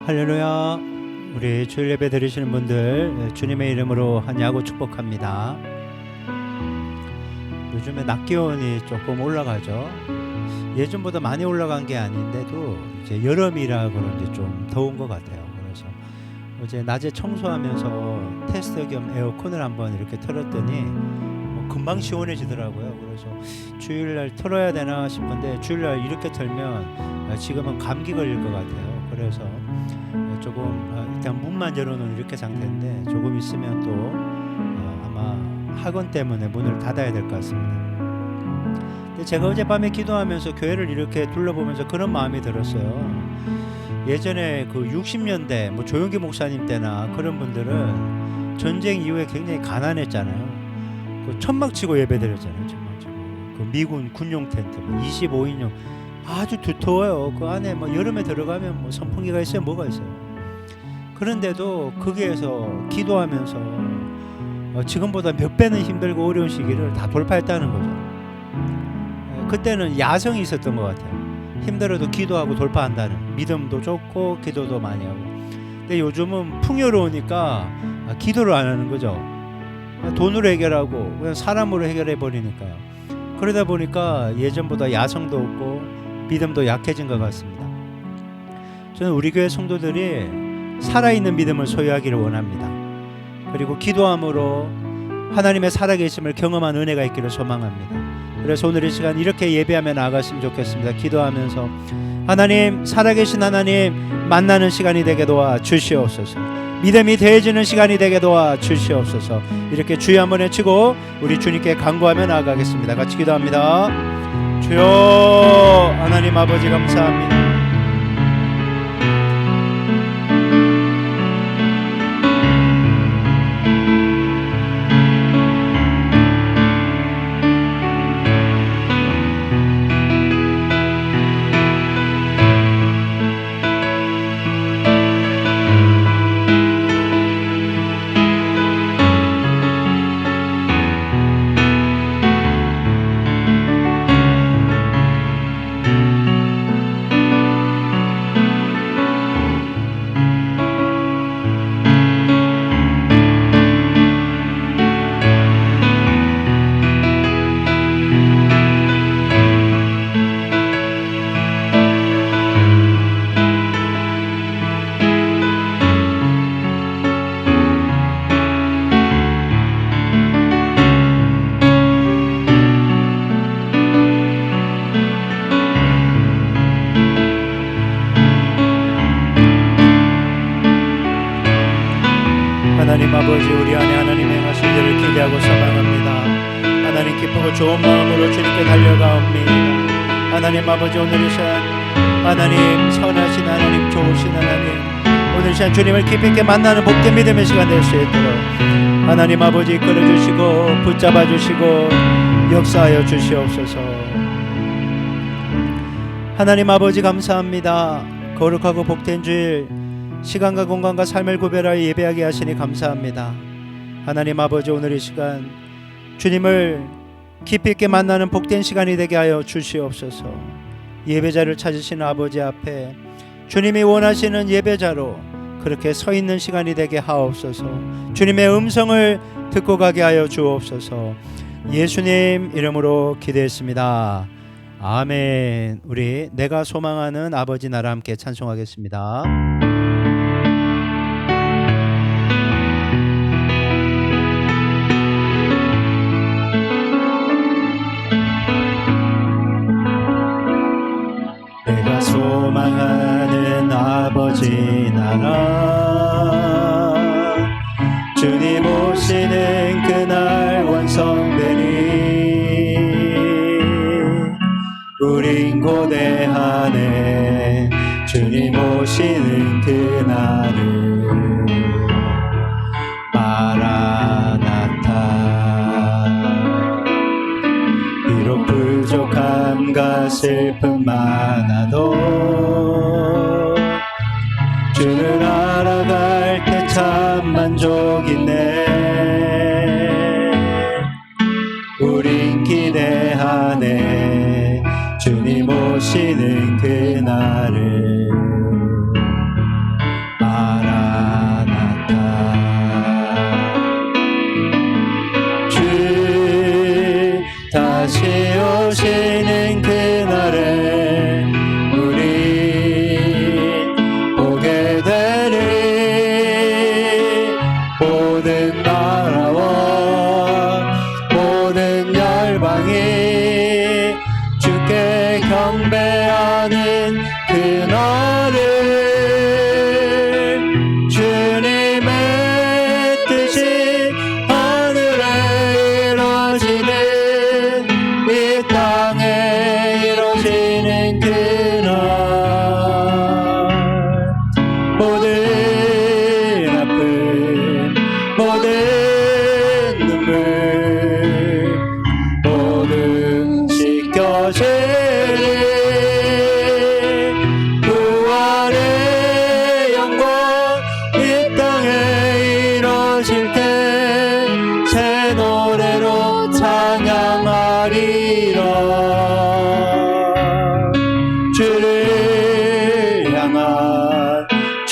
할렐루야. 우리 주일 예배 드리시는 분들 주님의 이름으로 환영하고 축복합니다. 요즘에 낮 기온이 조금 올라가죠. 예전보다 많이 올라간 게 아닌데도 이제 여름이라 그런지 좀 더운 것 같아요. 그래서 어제 낮에 청소하면서 테스트 겸 에어컨을 한번 이렇게 틀었더니 금방 시원해지더라고요. 그래서 주일날 틀어야 되나 싶은데 주일날 이렇게 틀면 지금은 감기 걸릴 것 같아요. 그래서 조금 일단 문만 열어놓은 이렇게 상태인데 조금 있으면 또 아마 학원 때문에 문을 닫아야 될 것 같습니다. 근데 제가 어젯밤에 기도하면서 교회를 이렇게 둘러보면서 그런 마음이 들었어요. 예전에 그 60년대 뭐 조용기 목사님 때나 그런 분들은 전쟁 이후에 굉장히 가난했잖아요. 그 천막 치고 예배 드렸잖아요. 천막 치고 그 미군 군용 텐트 25인용 아주 두터워요. 그 안에 뭐 여름에 들어가면 뭐 선풍기가 있어요, 뭐가 있어요. 그런데도 거기에서 기도하면서 지금보다 몇 배는 힘들고 어려운 시기를 다 돌파했다는 거죠. 그때는 야성이 있었던 것 같아요. 힘들어도 기도하고 돌파한다는 믿음도 좋고 기도도 많이 하고. 근데 요즘은 풍요로우니까 기도를 안 하는 거죠. 돈으로 해결하고 그냥 사람으로 해결해 버리니까요. 그러다 보니까 예전보다 야성도 없고 믿음도 약해진 것 같습니다. 저는 우리 교회 성도들이 살아있는 믿음을 소유하기를 원합니다. 그리고 기도함으로 하나님의 살아계심을 경험한 은혜가 있기를 소망합니다. 그래서 오늘 이 시간 이렇게 예배하며 나아갔으면 좋겠습니다. 기도하면서 하나님, 살아계신 하나님 만나는 시간이 되게 도와 주시옵소서. 믿음이 더해지는 시간이 되게 도와 주시옵소서. 이렇게 주여 한번 외치고 우리 주님께 간구하며 나아가겠습니다. 같이 기도합니다. 주여, 하나님 아버지 감사합니다. 하나님 아버지, 우리 안에 하나님 행하신 일을 기대하고 소망합니다. 하나님 기쁘고 좋은 마음으로 주님께 달려가옵니다. 하나님 아버지, 오늘 이 시간 하나님 선하신 하나님, 좋으신 하나님, 오늘 이 시간 주님을 깊이 있게 만나는 복된 믿음의 시간 될 수 있도록 하나님 아버지 이끌어주시고 붙잡아주시고 역사하여 주시옵소서. 하나님 아버지 감사합니다. 거룩하고 복된 주일 시간과 공간과 삶을 구별하여 예배하게 하시니 감사합니다. 하나님 아버지, 오늘 이 시간 주님을 깊이 있게 만나는 복된 시간이 되게 하여 주시옵소서. 예배자를 찾으시는 아버지 앞에 주님이 원하시는 예배자로 그렇게 서 있는 시간이 되게 하옵소서. 주님의 음성을 듣고 가게 하여 주옵소서. 예수님 이름으로 기도했습니다. 아멘. 우리 내가 소망하는 아버지 나라 함께 찬송하겠습니다. 내가 소망하는 아버지 나라, 주님 오시는 그날 완성되니 우린 고대하네. 주님 오시는 그날을 마라나타. 비록 부족함과 슬픔 많아도 주를 알아갈 때 참 만족이네. 우린 기대하네. 주님 오시는 그날을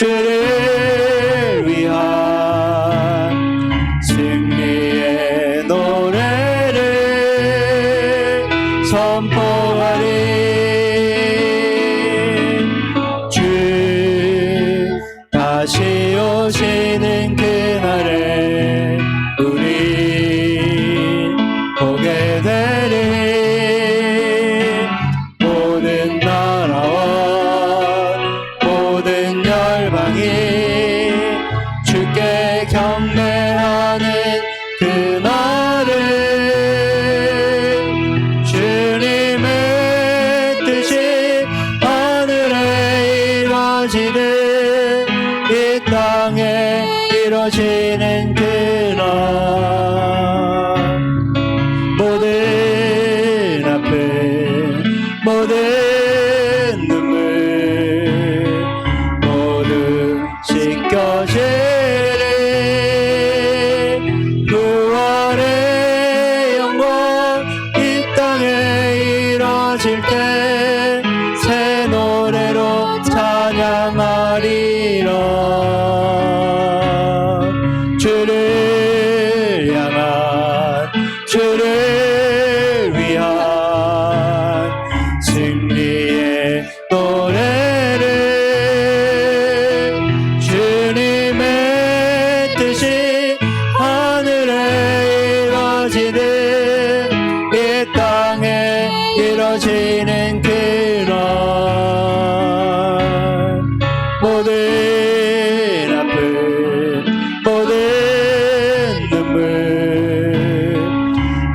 주를 위한 승리의 노래를 선포하리. 주 다시 오시는 그날에 우리 보게 되리. 모든 나라와 모든 열방이 주께 경배하는 그날을 주님의 뜻이 하늘에 이루어지듯 이 땅에 이루어지는 그날, 모든 아픔 모든 눈물 모두 씻겨지리. 부활의 영광 이 땅에 이뤄질 때 새 노래로 찬양하리라. 주를 향한 주를 위한 승리의 노래를 주님의 뜻이 하늘에 이루어지듯 이 땅에 이루어지는 그날, 모든 아픔 모든 눈물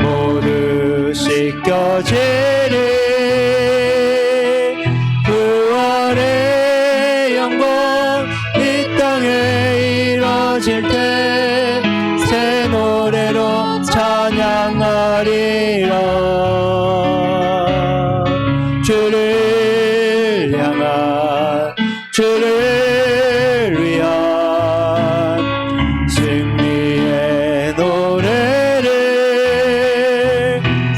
모두 씻겨지리. 부활의 영광 이 땅에 이루어질 때 새 노래로 찬양하리라. 주를 향한 주를 위한 승리의 노래를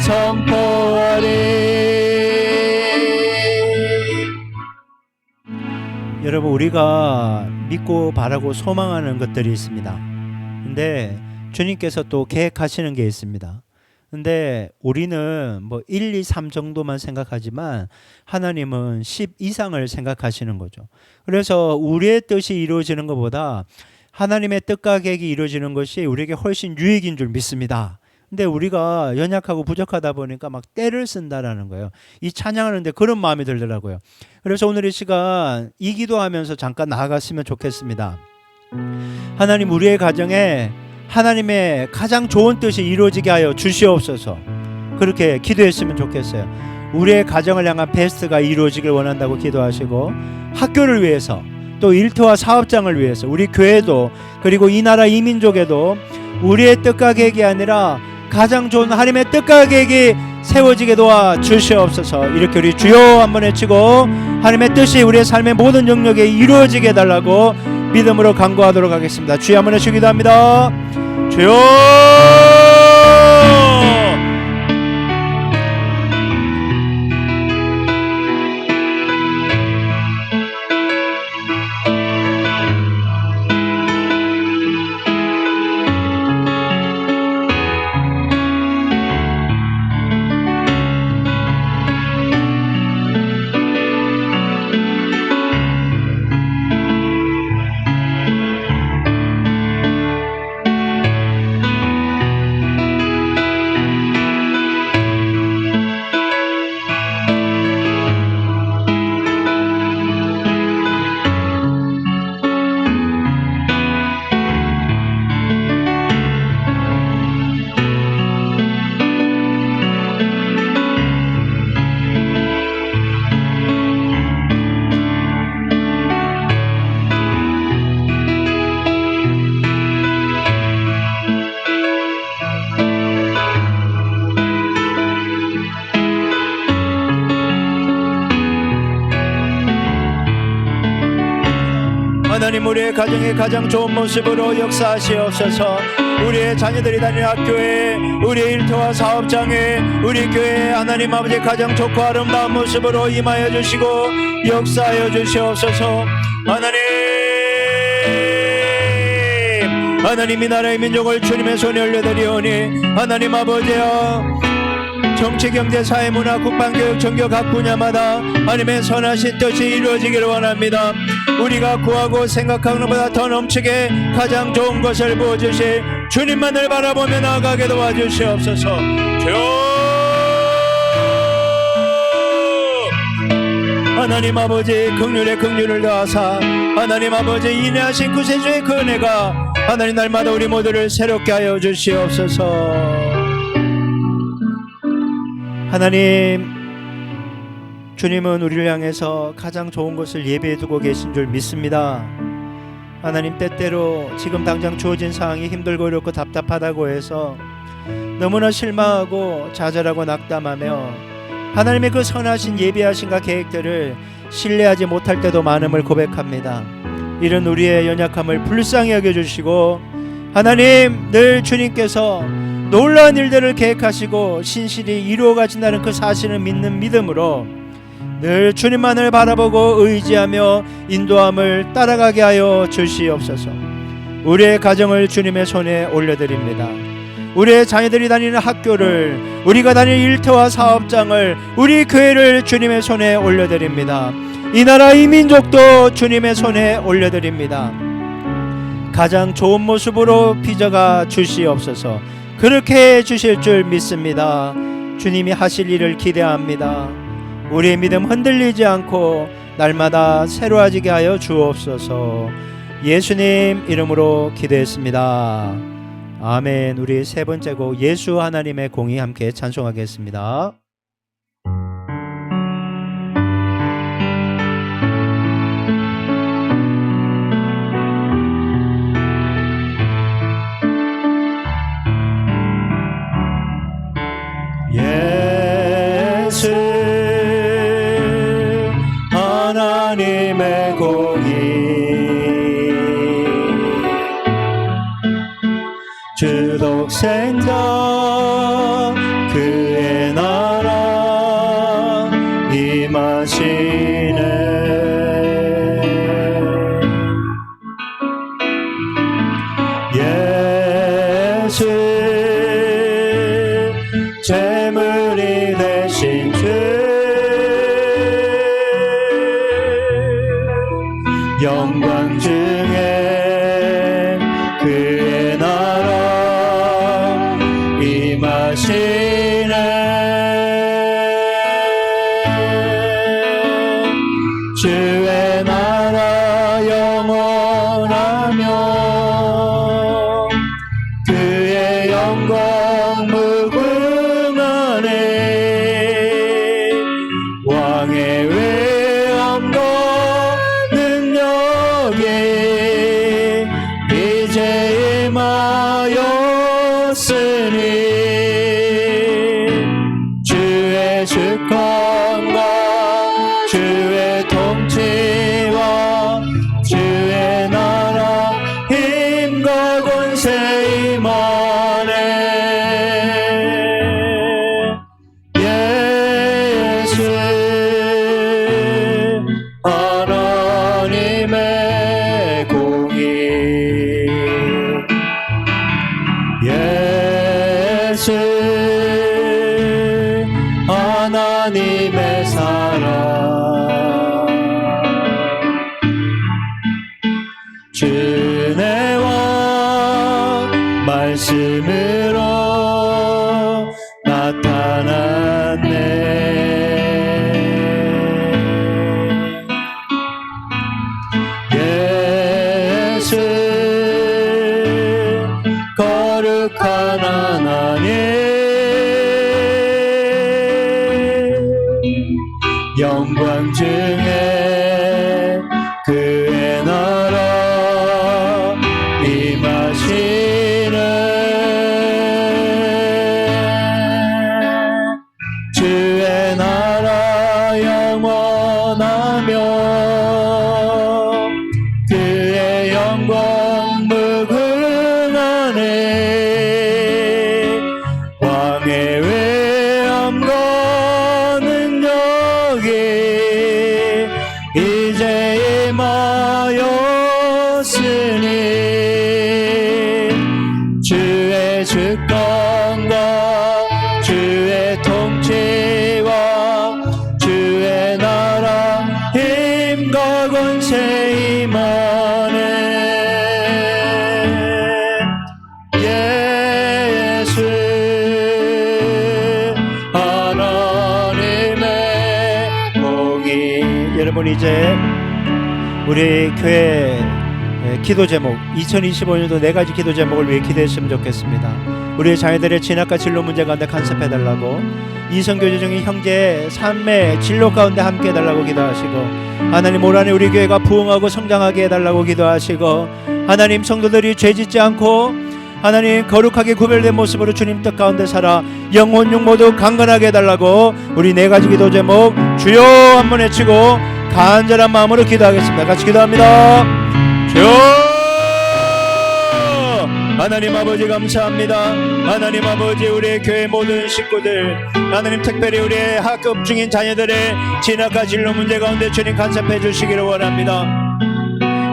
선포하리. 여러분, 우리가 믿고 바라고 소망하는 것들이 있습니다. 근데 주님께서 또 계획하시는 게 있습니다. 근데 우리는 뭐 1, 2, 3 정도만 생각하지만 하나님은 10 이상을 생각하시는 거죠. 그래서 우리의 뜻이 이루어지는 것보다 하나님의 뜻과 계획이 이루어지는 것이 우리에게 훨씬 유익인 줄 믿습니다. 근데 우리가 연약하고 부족하다 보니까 막 때를 쓴다라는 거예요. 이 찬양하는데 그런 마음이 들더라고요. 그래서 오늘 이 시간 이 기도하면서 잠깐 나아갔으면 좋겠습니다. 하나님, 우리의 가정에 하나님의 가장 좋은 뜻이 이루어지게 하여 주시옵소서. 그렇게 기도했으면 좋겠어요. 우리의 가정을 향한 베스트가 이루어지길 원한다고 기도하시고, 학교를 위해서, 또 일터와 사업장을 위해서, 우리 교회도, 그리고 이 나라 이 민족에도 우리의 뜻과 계획이 아니라 가장 좋은 하나님의 뜻과 계획이 세워지게 도와 주시옵소서. 이렇게 우리 주여 한번 외치고 하나님의 뜻이 우리의 삶의 모든 영역에 이루어지게 해달라고 믿음으로 간구하도록 하겠습니다. 주여 한번 외치기도 합니다. 주여! 하나님, 우리의 가정의 가장 좋은 모습으로 역사하시옵소서. 우리의 자녀들이 다니는 학교에, 우리의 일터와 사업장에, 우리 교회에 하나님 아버지 가장 좋고 아름다운 모습으로 임하여 주시고 역사하여 주시옵소서. 하나님, 하나님 이 나라의 민족을 주님의 손에 올려드리오니 하나님 아버지여 정치, 경제, 사회, 문화, 국방, 교육, 종교 각 분야마다 하나님의 선하신 뜻이 이루어지기를 원합니다. 우리가 구하고 생각하는 것보다 더 넘치게 가장 좋은 것을 부어주실 주님만을 바라보며 나아가게 도와주시옵소서. 주여 하나님 아버지 긍휼에 긍휼을 더하사 하나님 아버지 인내하신 구세주의 그 은혜가 하나님 날마다 우리 모두를 새롭게 하여 주시옵소서. 하나님, 주님은 우리를 향해서 가장 좋은 것을 예배해 두고 계신 줄 믿습니다. 하나님, 때때로 지금 당장 주어진 상황이 힘들고 어렵고 답답하다고 해서 너무나 실망하고 좌절하고 낙담하며 하나님의 그 선하신 예비하신가 계획들을 신뢰하지 못할 때도 많음을 고백합니다. 이런 우리의 연약함을 불쌍히 여겨주시고 하나님, 늘 주님께서 놀라운 일들을 계획하시고 신실히 이루어 가신다는 그 사실을 믿는 믿음으로 늘 주님만을 바라보고 의지하며 인도함을 따라가게 하여 주시옵소서. 우리의 가정을 주님의 손에 올려드립니다. 우리의 자녀들이 다니는 학교를, 우리가 다니는 일터와 사업장을, 우리 교회를 주님의 손에 올려드립니다. 이 나라 이 민족도 주님의 손에 올려드립니다. 가장 좋은 모습으로 빚어가 주시옵소서. 그렇게 해주실 줄 믿습니다. 주님이 하실 일을 기대합니다. 우리의 믿음 흔들리지 않고 날마다 새로워지게 하여 주옵소서. 예수님 이름으로 기도했습니다. 아멘. 우리 세 번째 곡 예수 하나님의 공의 함께 찬송하겠습니다. 예수 하나님의 공의 주 독생자 그의 나라 임하시네. 예수 재물이 되신 주 영광 중에 그의 나라 임하시네. 주의 나라 영원하며 그의 영광 무궁하네. 왕의 외함과 능력이 이제 임하였으니 주의 주권과 주의 통치와 주의 나라 힘과 권세 임하네. 예수 하나님의 공의 예수 하나님의 사랑 주내와 말씀으로 나타났네. 예수 거룩한 하나님 영광 중에 그의 나라 임하시네. 주의 나라 영원하며 그의 영광 무궁하네. 왕의 외함과 능력이 이제 임하였으니 여러분 이제 우리 교회 기도 제목 2025년도 4가지 기도 제목을 위해 기도했으면 좋겠습니다. 우리 자녀들의 진학과 진로 문제 가운데 간섭해달라고, 이성교제 중인 형제의 삶의 진로 가운데 함께 해달라고 기도하시고, 하나님 올 한해 우리 교회가 부흥하고 성장하게 해달라고 기도하시고, 하나님 성도들이 죄짓지 않고 하나님 거룩하게 구별된 모습으로 주님 뜻 가운데 살아 영혼 육 모두 강건하게 해달라고 우리 4가지 기도 제목 주여 한번 외치고 간절한 마음으로 기도하겠습니다. 같이 기도합니다. 주여! 하나님 아버지 감사합니다. 하나님 아버지 우리의 교회 모든 식구들, 하나님 특별히 우리의 학급 중인 자녀들의 진학과 진로 문제 가운데 주님 간섭해 주시기를 원합니다.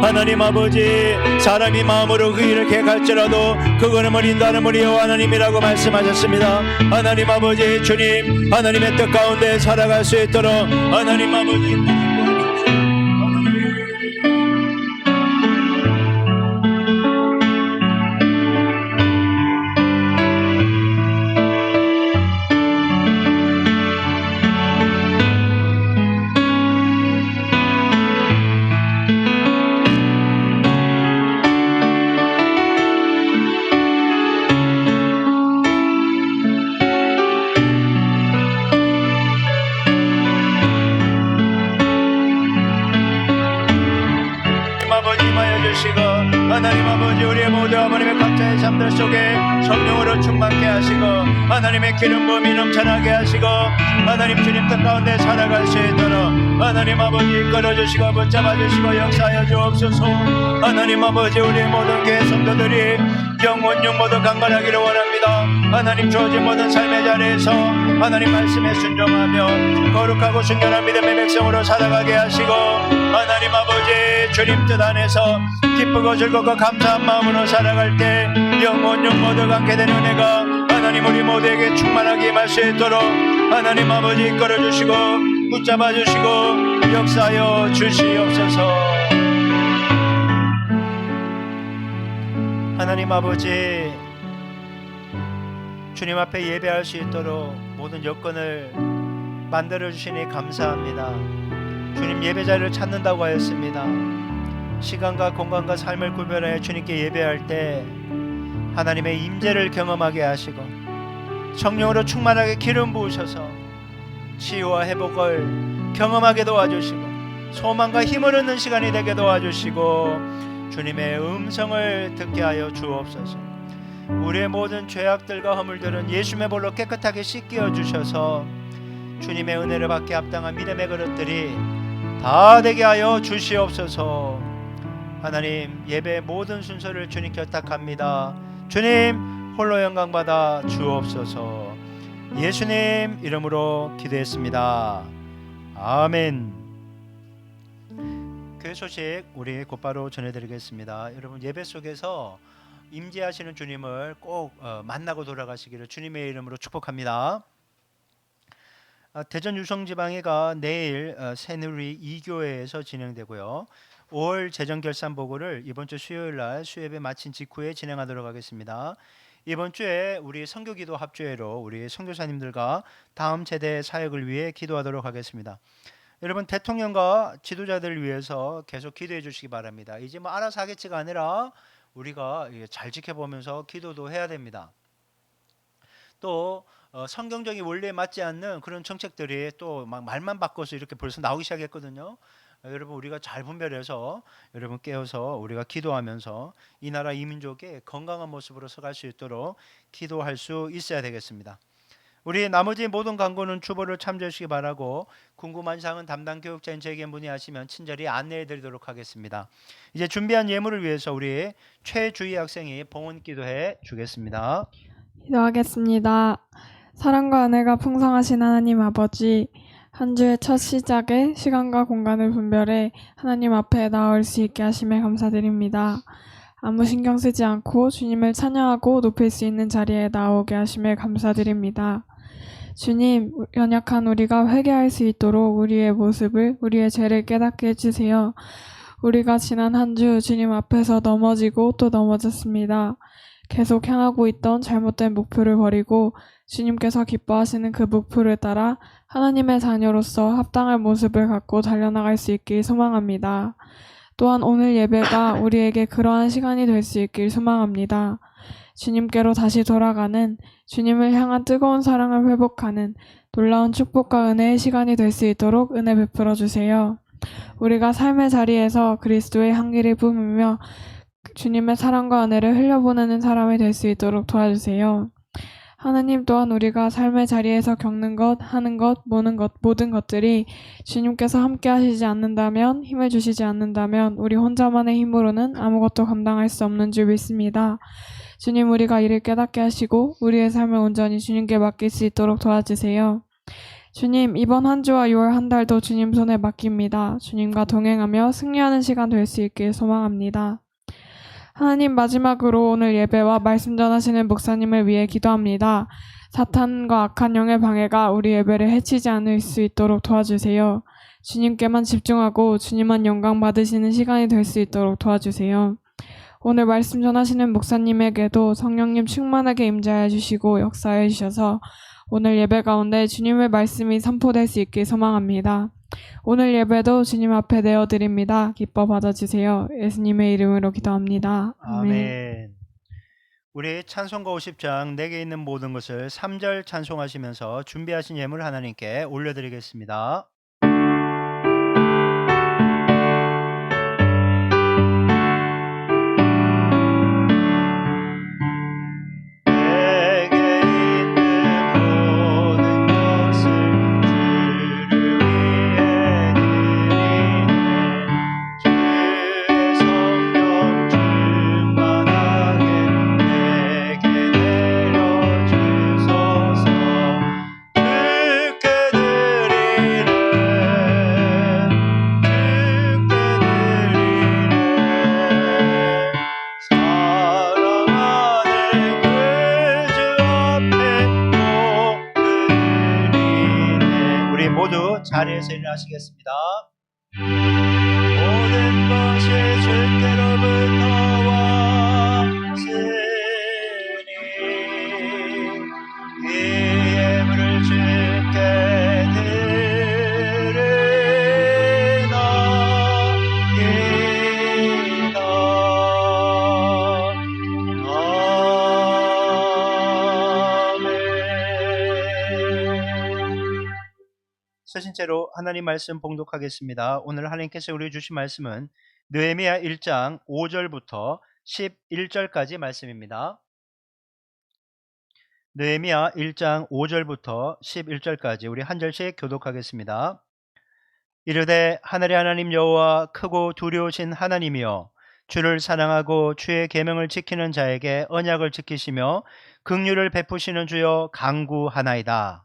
하나님 아버지, 사람이 마음으로 그 일을 계획할지라도 그 걸음을 인도하는 우리 여호와 하나님이라고 말씀하셨습니다. 하나님 아버지 주님, 하나님의 뜻 가운데 살아갈 수 있도록 하나님 아버지 하나님 아버지 우리의 모두 아버님의 각자의 삶들 속에 성령으로 충만케 하시고 하나님의 기름 부음이 넘쳐나게 하시고 하나님 주님 뜻 가운데 살아갈 수 있도록 하나님 아버지 이끌어주시고 붙잡아주시고 역사하여 주옵소서. 하나님 아버지 우리의 모든 교회 성도들이 영혼 육 모두 강건하기를 원합니다. 하나님 주어진 모든 삶의 자리에서 하나님 말씀에 순종하며 거룩하고 순결한 믿음의 백성으로 살아가게 하시고 하나님 아버지 주님 뜻 안에서 기쁘고 즐겁고 감사한 마음으로 살아갈 때 영혼 육 모두 갖게 되는 은혜가 하나님 우리 모두에게 충만하게 임할 수 있도록 하나님 아버지 이끌어주시고 붙잡아주시고 역사하여 주시옵소서. 하나님 아버지 주님 앞에 예배할 수 있도록 모든 여건을 만들어주시니 감사합니다. 주님 예배자를 찾는다고 하였습니다. 시간과 공간과 삶을 구별하여 주님께 예배할 때 하나님의 임재를 경험하게 하시고 성령으로 충만하게 기름 부으셔서 치유와 회복을 경험하게 도와주시고 소망과 힘을 얻는 시간이 되게 도와주시고 주님의 음성을 듣게 하여 주옵소서. 우리의 모든 죄악들과 허물들은 예수님의 볼로 깨끗하게 씻겨 주셔서 주님의 은혜를 받게 합당한 믿음의 그릇들이 다 되게 하여 주시옵소서. 하나님 예배의 모든 순서를 주님께 부탁합니다. 주님 홀로 영광 받아 주옵소서. 예수님 이름으로 기도했습니다. 아멘. 교회 소식 우리 곧바로 전해드리겠습니다. 여러분 예배 속에서 임재하시는 주님을 꼭 만나고 돌아가시기를 주님의 이름으로 축복합니다. 대전 유성지방회가 내일 새누리 2교회에서 진행되고요. 5월 재정결산보고를 이번 주 수요일날 수요예배 마친 직후에 진행하도록 하겠습니다. 이번 주에 우리 선교기도 합주회로 우리 선교사님들과 다음 세대 사역을 위해 기도하도록 하겠습니다. 여러분 대통령과 지도자들을 위해서 계속 기도해 주시기 바랍니다. 이제 뭐 알아서 하겠지가 아니라 우리가 잘 지켜보면서 기도도 해야 됩니다. 또 성경적인 원리에 맞지 않는 그런 정책들이 또 막 말만 바꿔서 이렇게 벌써 나오기 시작했거든요. 여러분 우리가 잘 분별해서 여러분 깨어서 우리가 기도하면서 이 나라 이 민족의 건강한 모습으로 서갈 수 있도록 기도할 수 있어야 되겠습니다. 우리 나머지 모든 광고는 주보를 참조해 주시기 바라고 궁금한 사항은 담당 교육자인 저에게 문의하시면 친절히 안내해 드리도록 하겠습니다. 이제 준비한 예물을 위해서 우리 최주희 학생이 봉헌 기도해 주겠습니다. 기도하겠습니다. 사랑과 은혜가 풍성하신 하나님 아버지, 한 주의 첫 시작에 시간과 공간을 분별해 하나님 앞에 나올 수 있게 하심에 감사드립니다. 아무 신경 쓰지 않고 주님을 찬양하고 높일 수 있는 자리에 나오게 하심에 감사드립니다. 주님, 연약한 우리가 회개할 수 있도록 우리의 모습을, 우리의 죄를 깨닫게 해주세요. 우리가 지난 한 주 주님 앞에서 넘어지고 또 넘어졌습니다. 계속 향하고 있던 잘못된 목표를 버리고 주님께서 기뻐하시는 그 목표를 따라 하나님의 자녀로서 합당한 모습을 갖고 달려나갈 수 있길 소망합니다. 또한 오늘 예배가 우리에게 그러한 시간이 될 수 있길 소망합니다. 주님께로 다시 돌아가는, 주님을 향한 뜨거운 사랑을 회복하는 놀라운 축복과 은혜의 시간이 될 수 있도록 은혜 베풀어 주세요. 우리가 삶의 자리에서 그리스도의 향기를 뿜으며 주님의 사랑과 은혜를 흘려보내는 사람이 될 수 있도록 도와주세요. 하나님, 또한 우리가 삶의 자리에서 겪는 것, 하는 것, 모든 것들이 주님께서 함께 하시지 않는다면, 힘을 주시지 않는다면 우리 혼자만의 힘으로는 아무것도 감당할 수 없는 줄 믿습니다. 주님, 우리가 이를 깨닫게 하시고 우리의 삶을 온전히 주님께 맡길 수 있도록 도와주세요. 주님, 이번 한 주와 6월 한 달도 주님 손에 맡깁니다. 주님과 동행하며 승리하는 시간 될 수 있길 소망합니다. 하나님, 마지막으로 오늘 예배와 말씀 전하시는 목사님을 위해 기도합니다. 사탄과 악한 영의 방해가 우리 예배를 해치지 않을 수 있도록 도와주세요. 주님께만 집중하고 주님만 영광 받으시는 시간이 될 수 있도록 도와주세요. 오늘 말씀 전하시는 목사님에게도 성령님 충만하게 임재하여 주시고 역사해 주셔서 오늘 예배 가운데 주님의 말씀이 선포될 수 있길 소망합니다. 오늘 예배도 주님 앞에 내어드립니다. 기뻐 받아주세요. 예수님의 이름으로 기도합니다. 아멘. 우리 찬송가 50장 내게 있는 모든 것을 3절 찬송하시면서 준비하신 예물 하나님께 올려드리겠습니다. 자리에서 일어나시겠습니다. 모든 것이 주께로부터 왔으니 이 예물을 주께 드리나이다. 서신 채로 하나님 말씀 봉독하겠습니다. 오늘 하나님께서 우리에게 주신 말씀은 느헤미야 1장 5절부터 11절까지 말씀입니다. 느헤미야 1장 5절부터 11절까지 우리 한 절씩 교독하겠습니다. 이르되 하늘의 하나님 여호와 크고 두려우신 하나님이여, 주를 사랑하고 주의 계명을 지키는 자에게 언약을 지키시며 긍휼을 베푸시는 주여 간구하나이다.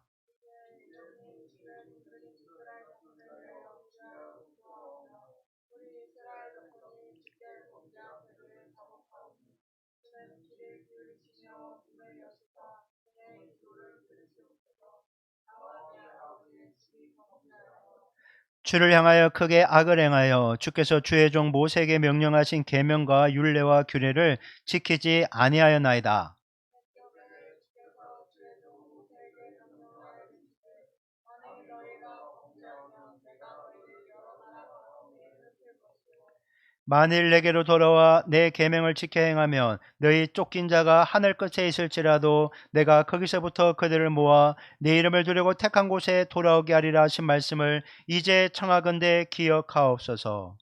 주를 향하여 크게 악을 행하여 주께서 주의 종 모세에게 명령하신 계명과 율례와 규례를 지키지 아니하였나이다. 만일 내게로 돌아와 내 계명을 지켜 행하면 너희 쫓긴 자가 하늘 끝에 있을지라도 내가 거기서부터 그들을 모아 내 이름을 두려고 택한 곳에 돌아오게 하리라 하신 말씀을 이제 청하건대 기억하옵소서.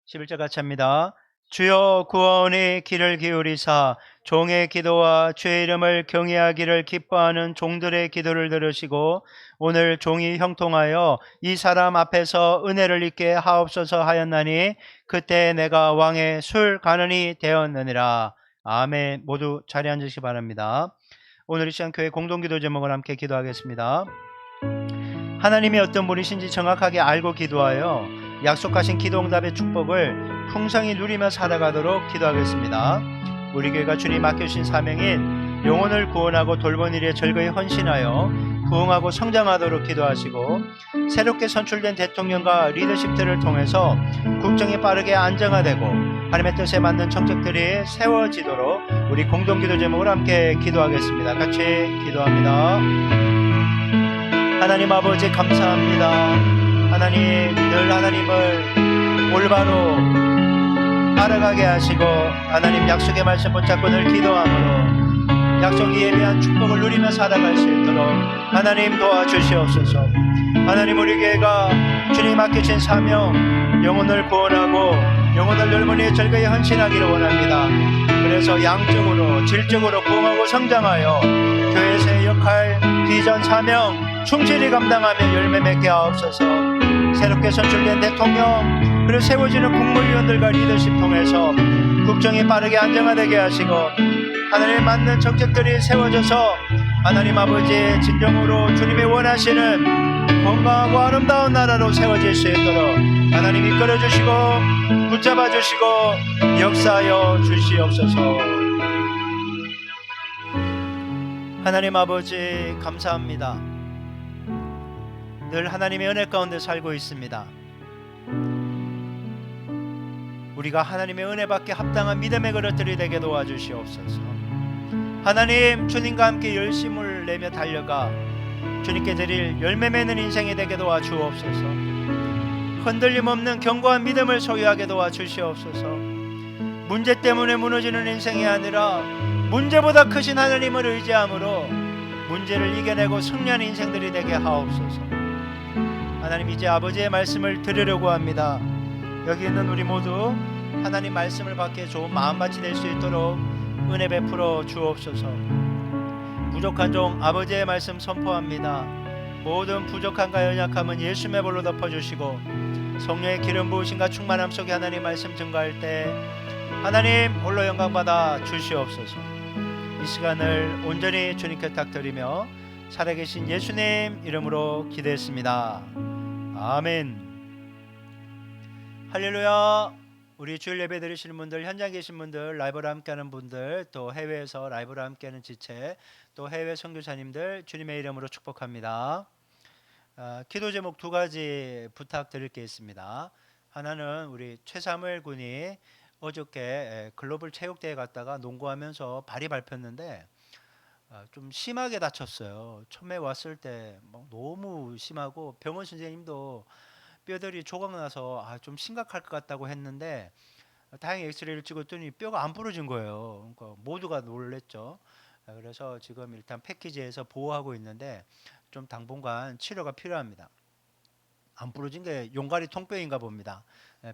11절 같이 합니다. 주여 구원의 길을 기울이사 종의 기도와 주의 이름을 경외하기를 기뻐하는 종들의 기도를 들으시고 오늘 종이 형통하여 이 사람 앞에서 은혜를 입게 하옵소서 하였나니 그때 내가 왕의 술 가는이 되었느니라. 아멘. 모두 자리에 앉으시기 바랍니다. 오늘 이 시간 교회 공동기도 제목을 함께 기도하겠습니다. 하나님이 어떤 분이신지 정확하게 알고 기도하여 약속하신 기도응답의 축복을 풍성히 누리며 살아가도록 기도하겠습니다. 우리 교회가 주님 맡겨주신 사명인 영혼을 구원하고 돌보는 일에 절거히 헌신하여 부흥하고 성장하도록 기도하시고 새롭게 선출된 대통령과 리더십들을 통해서 국정이 빠르게 안정화되고 하나님의 뜻에 맞는 정책들이 세워지도록 우리 공동기도 제목으로 함께 기도하겠습니다. 같이 기도합니다. 하나님 아버지 감사합니다. 하나님 늘 하나님을 올바로 알아가게 하시고 하나님 약속의 말씀 붙잡고 늘 기도함으로 약속이 예비한 축복을 누리며 살아갈 수 있도록 하나님 도와주시옵소서. 하나님 우리 교회가 주님 맡기신 사명 영혼을 구원하고 영혼을 넓은이 즐거이 헌신하기를 원합니다. 그래서 양적으로 질적으로 부흥하고 성장하여 교회에서의 역할 비전 사명 충실히 감당하며 열매 맺게 하옵소서. 새롭게 선출된 대통령 그리고 세워지는 국무위원들과 리더십 통해서 국정이 빠르게 안정화되게 하시고 하나님에 맞는 정책들이 세워져서 하나님 아버지의 진정으로 주님이 원하시는 건강하고 아름다운 나라로 세워질 수 있도록 하나님 이끌어 주시고 붙잡아 주시고 역사하여 주시옵소서. 하나님 아버지 감사합니다. 늘 하나님의 은혜 가운데 살고 있습니다. 우리가 하나님의 은혜 받게 합당한 믿음의 그릇들이 되게 도와주시옵소서. 하나님 주님과 함께 열심을 내며 달려가 주님께 드릴 열매 맺는 인생이 되게 도와주옵소서. 흔들림 없는 견고한 믿음을 소유하게 도와주시옵소서. 문제 때문에 무너지는 인생이 아니라 문제보다 크신 하나님을 의지함으로 문제를 이겨내고 승리하는 인생들이 되게 하옵소서. 하나님 이제 아버지의 말씀을 들으려고 합니다. 여기 있는 우리 모두 하나님 말씀을 받기에 좋은 마음밭이 될 수 있도록 은혜 베풀어 주옵소서. 부족한 종 아버지의 말씀 선포합니다. 모든 부족함과 연약함은 예수의 볼로 덮어주시고 성령의 기름 부으심과 충만함 속에 하나님 말씀 증거할 때 하나님 홀로 영광받아 주시옵소서. 이 시간을 온전히 주님께 탁드리며 살아계신 예수님 이름으로 기도했습니다. 아멘. 할렐루야. 우리 주일 예배 드리시는 분들, 현장 계신 분들, 라이브로 함께하는 분들, 또 해외에서 라이브로 함께하는 지체, 또 해외 선교사님들 주님의 이름으로 축복합니다. 기도 제목 두 가지 부탁드릴 게 있습니다. 하나는 우리 최사무엘 군이 어저께 글로벌 체육대회 갔다가 농구하면서 발이 밟혔는데 좀 심하게 다쳤어요. 처음에 왔을 때 너무 심하고 병원 선생님도 뼈들이 조각나서 좀 심각할 것 같다고 했는데 다행히 엑스레이를 찍었더니 뼈가 안 부러진 거예요. 그러니까 모두가 놀랬죠. 그래서 지금 일단 패키지에서 보호하고 있는데 좀 당분간 치료가 필요합니다. 안 부러진 게 용가리 통뼈인가 봅니다.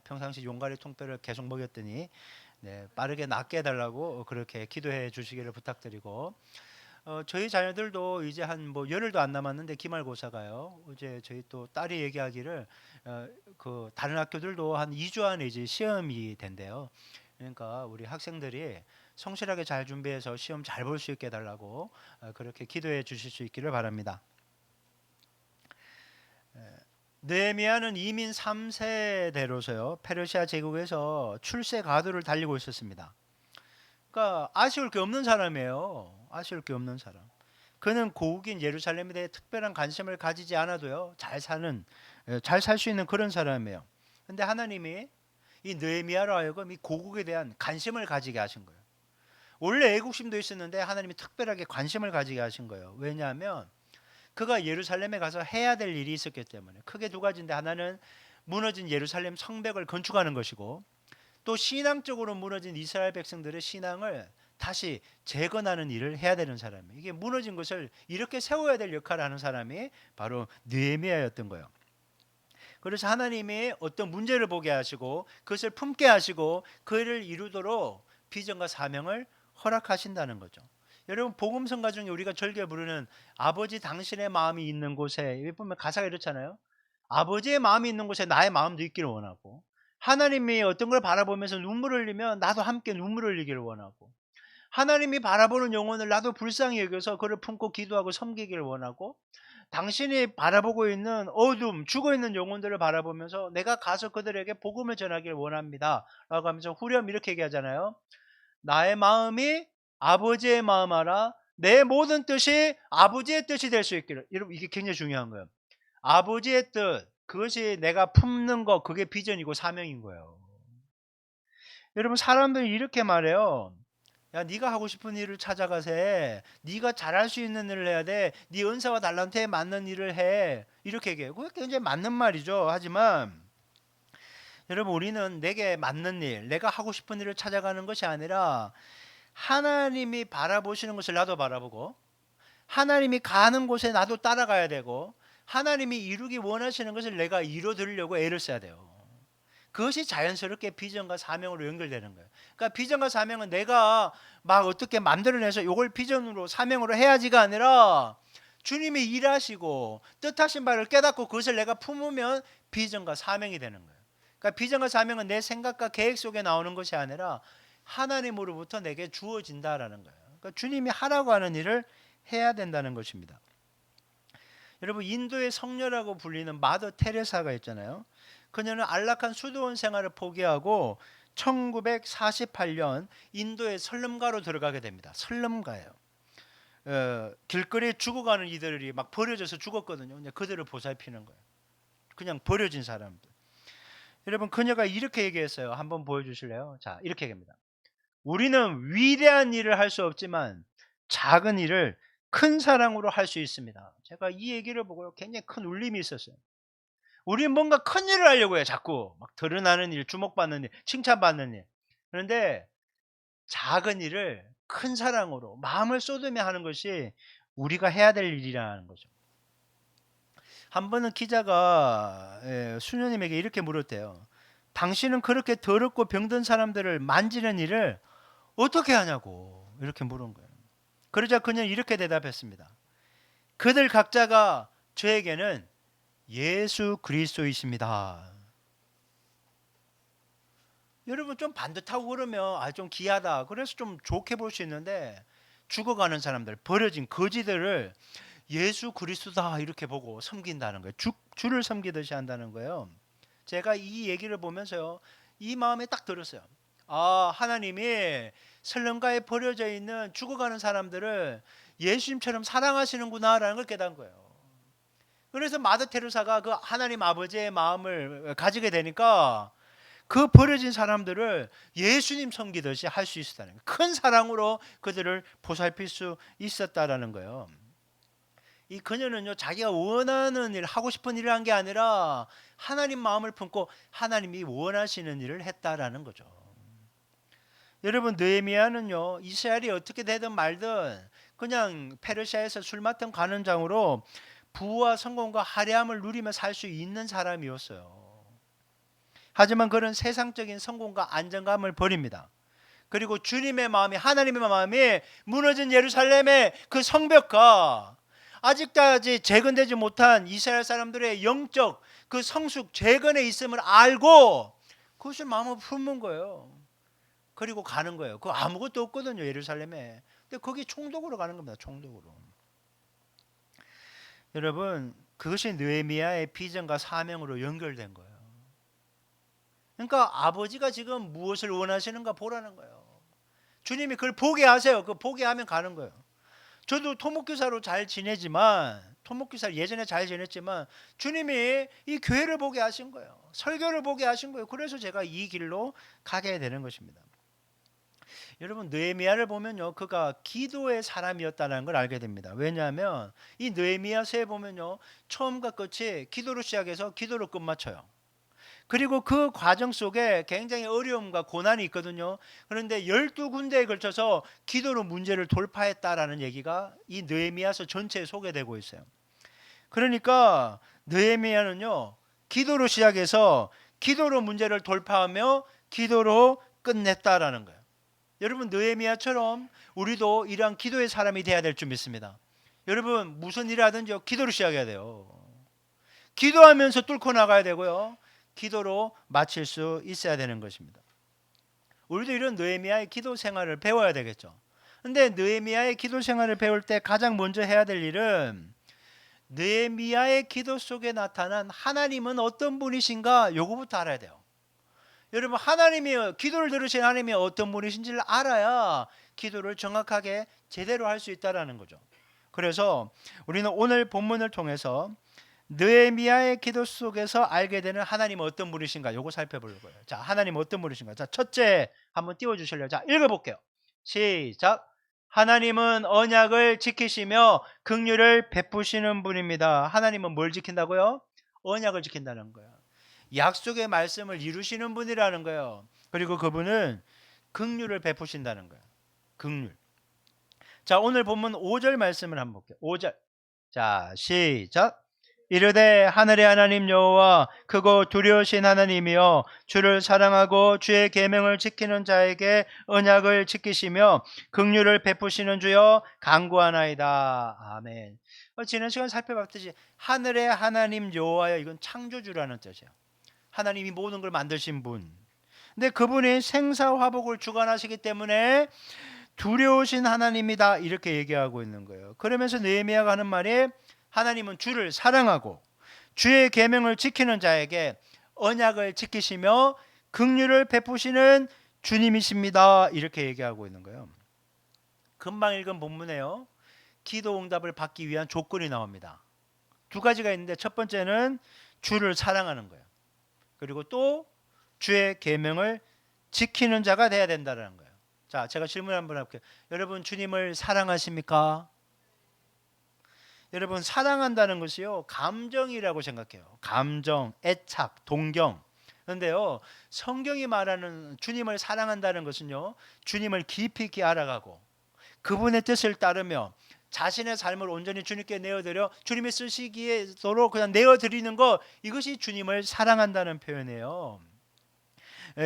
평상시 용가리 통뼈를 계속 먹였더니 빠르게 낫게 해달라고 그렇게 기도해 주시기를 부탁드리고, 저희 자녀들도 이제 한 열흘도 안 남았는데 기말고사가요. 어제 저희 또 딸이 얘기하기를 그 다른 학교들도 한 2주 안에 이제 시험이 된대요. 그러니까 우리 학생들이 성실하게 잘 준비해서 시험 잘 볼 수 있게 해달라고 그렇게 기도해 주실 수 있기를 바랍니다. 느헤미야는 이민 3세대로서요 페르시아 제국에서 출세 가도를 달리고 있었습니다. 그러니까 아쉬울 게 없는 사람이에요. 아쉬울 게 없는 사람. 그는 고국인 예루살렘에 대해 특별한 관심을 가지지 않아도요 잘 살 수 있는 그런 사람이에요. 근데 하나님이 이 느헤미야로 하여금 이 고국에 대한 관심을 가지게 하신 거예요. 원래 애국심도 있었는데 하나님이 특별하게 관심을 가지게 하신 거예요. 왜냐하면 그가 예루살렘에 가서 해야 될 일이 있었기 때문에. 크게 두 가지인데, 하나는 무너진 예루살렘 성벽을 건축하는 것이고, 또 신앙적으로 무너진 이스라엘 백성들의 신앙을 다시 재건하는 일을 해야 되는 사람이에요. 이게 무너진 것을 이렇게 세워야 될 역할을 하는 사람이 바로 느헤미야였던 거예요. 그래서 하나님이 어떤 문제를 보게 하시고 그것을 품게 하시고 그를 이루도록 비전과 사명을 허락하신다는 거죠. 여러분, 복음성가 중에 우리가 즐겨 부르는 아버지 당신의 마음이 있는 곳에, 여기 보면 가사가 이렇잖아요. 아버지의 마음이 있는 곳에 나의 마음도 있기를 원하고, 하나님이 어떤 걸 바라보면서 눈물을 흘리면 나도 함께 눈물을 흘리기를 원하고, 하나님이 바라보는 영혼을 나도 불쌍히 여겨서 그를 품고 기도하고 섬기기를 원하고, 당신이 바라보고 있는 어둠, 죽어있는 영혼들을 바라보면서 내가 가서 그들에게 복음을 전하기를 원합니다 라고 하면서 후렴 이렇게 얘기하잖아요. 나의 마음이 아버지의 마음 알아 내 모든 뜻이 아버지의 뜻이 될 수 있기를. 여러분 이게 굉장히 중요한 거예요. 아버지의 뜻, 그것이 내가 품는 거, 그게 비전이고 사명인 거예요. 여러분 사람들이 이렇게 말해요. 야, 네가 하고 싶은 일을 찾아가세. 네가 잘할 수 있는 일을 해야 돼. 네 은사와 달란트에 맞는 일을 해. 이렇게 얘기해요. 그게 굉장히 맞는 말이죠. 하지만 여러분 우리는 내게 맞는 일, 내가 하고 싶은 일을 찾아가는 것이 아니라 하나님이 바라보시는 것을 나도 바라보고 하나님이 가는 곳에 나도 따라가야 되고 하나님이 이루기 원하시는 것을 내가 이루어드리려고 애를 써야 돼요. 그것이 자연스럽게 비전과 사명으로 연결되는 거예요. 그러니까 비전과 사명은 내가 막 어떻게 만들어내서 이걸 비전으로 사명으로 해야지가 아니라 주님이 일하시고 뜻하신 바를 깨닫고 그것을 내가 품으면 비전과 사명이 되는 거예요. 그러니까 비전과 사명은 내 생각과 계획 속에 나오는 것이 아니라 하나님으로부터 내게 주어진다라는 거예요. 그러니까 주님이 하라고 하는 일을 해야 된다는 것입니다. 여러분 인도의 성녀라고 불리는 마더 테레사가 있잖아요. 그녀는 안락한 수도원 생활을 포기하고 1948년 인도의 설림가로 들어가게 됩니다. 설림가예요. 길거리에 죽어가는 이들이 막 버려져서 죽었거든요. 근데 그들을 보살피는 거예요. 그냥 버려진 사람들. 여러분 그녀가 이렇게 얘기했어요. 한번 보여주실래요? 자, 이렇게 얘기합니다. 우리는 위대한 일을 할 수 없지만 작은 일을 큰 사랑으로 할 수 있습니다. 제가 이 얘기를 보고 굉장히 큰 울림이 있었어요. 우리는 뭔가 큰 일을 하려고 해요. 자꾸 막 드러나는 일, 주목받는 일, 칭찬받는 일. 그런데 작은 일을 큰 사랑으로 마음을 쏟으며 하는 것이 우리가 해야 될 일이라는 거죠. 한 번은 기자가 수녀님에게 이렇게 물었대요. 당신은 그렇게 더럽고 병든 사람들을 만지는 일을 어떻게 하냐고 이렇게 물은 거예요. 그러자 그녀는 이렇게 대답했습니다. 그들 각자가 저에게는 예수 그리스도이십니다. 여러분 좀 반듯하고 그러면 좀 귀하다. 그래서 좀 좋게 볼 수 있는데 죽어가는 사람들, 버려진 거지들을 예수 그리스도다 이렇게 보고 섬긴다는 거예요. 주를 섬기듯이 한다는 거예요. 제가 이 얘기를 보면서요. 이 마음에 딱 들었어요. 아, 하나님이 설렁가에 버려져 있는 죽어가는 사람들을 예수님처럼 사랑하시는구나라는 걸 깨달은 거예요. 그래서 마더 테레사가 그 하나님 아버지의 마음을 가지게 되니까 그 버려진 사람들을 예수님 섬기듯이 할 수 있었다는 거예요. 큰 사랑으로 그들을 보살필 수 있었다라는 거예요. 이 그녀는요 자기가 원하는 일, 하고 싶은 일을 한 게 아니라 하나님 마음을 품고 하나님이 원하시는 일을 했다라는 거죠. 여러분 느헤미야는요 이스라엘이 어떻게 되든 말든 그냥 페르시아에서 술 맡은 관원장으로 부와 성공과 화려함을 누리며 살 수 있는 사람이었어요. 하지만 그런 세상적인 성공과 안정감을 버립니다. 그리고 주님의 마음이, 하나님의 마음이 무너진 예루살렘의 그 성벽과 아직까지 재건되지 못한 이스라엘 사람들의 영적 그 성숙 재건에 있음을 알고 그것을 마음을 품은 거예요. 그리고 가는 거예요. 그 아무것도 없거든요 예루살렘에. 근데 거기 총독으로 가는 겁니다. 총독으로. 여러분 그것이 느헤미야의 비전과 사명으로 연결된 거예요. 그러니까 아버지가 지금 무엇을 원하시는가 보라는 거예요. 주님이 그걸 보게 하세요. 그 보게 하면 가는 거예요. 저도 토목교사로 잘 지내지만 토목교사 예전에 잘 지냈지만 주님이 이 교회를 보게 하신 거예요. 설교를 보게 하신 거예요. 그래서 제가 이 길로 가게 되는 것입니다. 여러분 느헤미야를 보면요 그가 기도의 사람이었다는 걸 알게 됩니다. 왜냐하면 이 느헤미야서에 보면요 처음과 끝이 기도로 시작해서 기도로 끝마쳐요. 그리고 그 과정 속에 굉장히 어려움과 고난이 있거든요. 그런데 12군데에 걸쳐서 기도로 문제를 돌파했다라는 얘기가 이 느헤미야서 전체에 소개되고 있어요. 그러니까 느헤미야는요 기도로 시작해서 기도로 문제를 돌파하며 기도로 끝냈다라는 거예요. 여러분 느헤미야처럼 우리도 이러한 기도의 사람이 돼야 될 줄 믿습니다. 여러분 무슨 일을 하든지 기도로 시작해야 돼요. 기도하면서 뚫고 나가야 되고요. 기도로 마칠 수 있어야 되는 것입니다. 우리도 이런 느헤미야의 기도 생활을 배워야 되겠죠. 근데 느헤미야의 기도 생활을 배울 때 가장 먼저 해야 될 일은 느헤미야의 기도 속에 나타난 하나님은 어떤 분이신가 요거부터 알아야 돼요. 여러분 하나님이 기도를 들으신 하나님이 어떤 분이신지를 알아야 기도를 정확하게 제대로 할 수 있다라는 거죠. 그래서 우리는 오늘 본문을 통해서 느헤미야의 기도 속에서 알게 되는 하나님은 어떤 분이신가 요거 살펴볼 거예요. 자, 하나님은 어떤 분이신가. 자, 첫째 한번 띄워 주실래요? 자, 읽어볼게요. 시작. 하나님은 언약을 지키시며 긍휼을 베푸시는 분입니다. 하나님은 뭘 지킨다고요? 언약을 지킨다는 거예요. 약속의 말씀을 이루시는 분이라는 거예요. 그리고 그분은 긍휼을 베푸신다는 거예요. 긍휼. 자, 오늘 본문 5절 말씀을 한번 볼게요. 5절. 자, 시작. 이르되 하늘의 하나님 여호와 크고 두려우신 하나님이여 주를 사랑하고 주의 계명을 지키는 자에게 언약을 지키시며 긍휼을 베푸시는 주여 간구하나이다. 아멘. 지난 시간 살펴봤듯이 하늘의 하나님 여호와여, 이건 창조주라는 뜻이에요. 하나님이 모든 걸 만드신 분. 근데 그분이 생사화복을 주관하시기 때문에 두려우신 하나님이다, 이렇게 얘기하고 있는 거예요. 그러면서 느헤미야가 하는 말이 하나님은 주를 사랑하고 주의 계명을 지키는 자에게 언약을 지키시며 긍휼을 베푸시는 주님이십니다, 이렇게 얘기하고 있는 거예요. 금방 읽은 본문에요, 기도 응답을 받기 위한 조건이 나옵니다. 두 가지가 있는데 첫 번째는 주를 사랑하는 거예요. 그리고 또 주의 계명을 지키는 자가 돼야 된다는 거예요. 자, 제가 질문 한번 할게요. 여러분, 주님을 사랑하십니까? 여러분, 사랑한다는 것이요, 감정이라고 생각해요. 감정, 애착, 동경. 그런데요, 성경이 말하는 주님을 사랑한다는 것은요, 주님을 깊이 있게 알아가고 그분의 뜻을 따르며 자신의 삶을 온전히 주님께 내어드려 주님이 쓰시기에도록 그냥 내어드리는 것, 이것이 주님을 사랑한다는 표현이에요.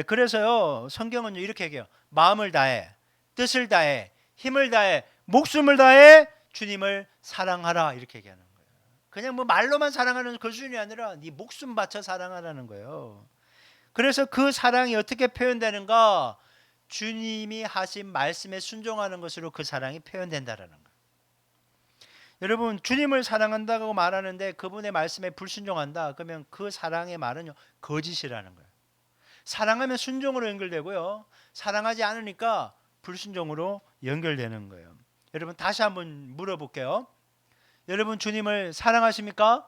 그래서요, 성경은 이렇게 얘기해요. 마음을 다해, 뜻을 다해, 힘을 다해, 목숨을 다해 주님을 사랑하라, 이렇게 얘기하는 거예요. 그냥 뭐 말로만 사랑하는 그 수준이 아니라 네 목숨 바쳐 사랑하라는 거예요. 그래서 그 사랑이 어떻게 표현되는가? 주님이 하신 말씀에 순종하는 것으로 그 사랑이 표현된다라는 거예요. 여러분, 주님을 사랑한다고 말하는데 그분의 말씀에 불순종한다, 그러면 그 사랑의 말은요, 거짓이라는 거예요. 사랑하면 순종으로 연결되고요, 사랑하지 않으니까 불순종으로 연결되는 거예요. 여러분, 다시 한번 물어볼게요. 여러분, 주님을 사랑하십니까?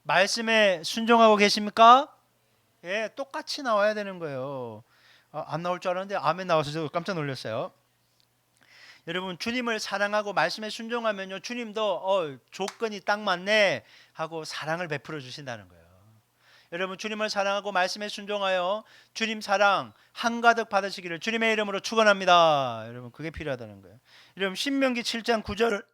말씀에 순종하고 계십니까? 예, 똑같이 나와야 되는 거예요. 안 나올 줄 알았는데 아멘 나와서 저 깜짝 놀랐어요. 여러분, 주님을 사랑하고 말씀에 순종하면요, 주님도 조건이 딱 맞네 하고 사랑을 베풀어 주신다는 거예요. 여러분, 주님을 사랑하고 말씀에 순종하여 주님 사랑 한가득 받으시기를 주님의 이름으로 축원합니다. 여러분, 그게 필요하다는 거예요. 여러분, 신명기 7장 9절을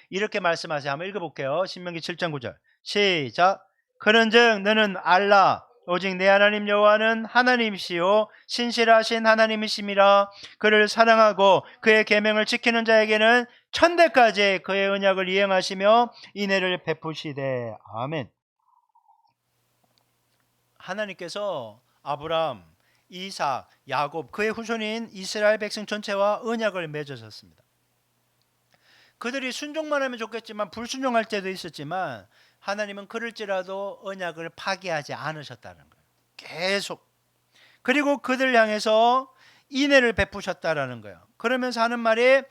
이렇게 말씀하세요. 한번 읽어볼게요. 신명기 7장 9절 시작. 그런즉 너는 알라 오직 내 하나님 여호와는 하나님이시요 신실하신 하나님이심이라. 그를 사랑하고 그의 계명을 지키는 자에게는 천대까지 그의 언약을 이행하시며 인애를 베푸시되. 아멘. 하나님께서 아브람, 이삭, 야곱, 그의 후손인 이스라엘 백성 전체와 언약을 맺으셨습니다. 그들이 순종만 하면 좋겠지만 불순종할 때도 있었지만 하나님은 그럴지라도 언약을 파기하지 않으셨다는 거예요. 계속. 그리고 그들 향해서 인애를 베푸셨다라는 거예요. 그러면서 하는 말이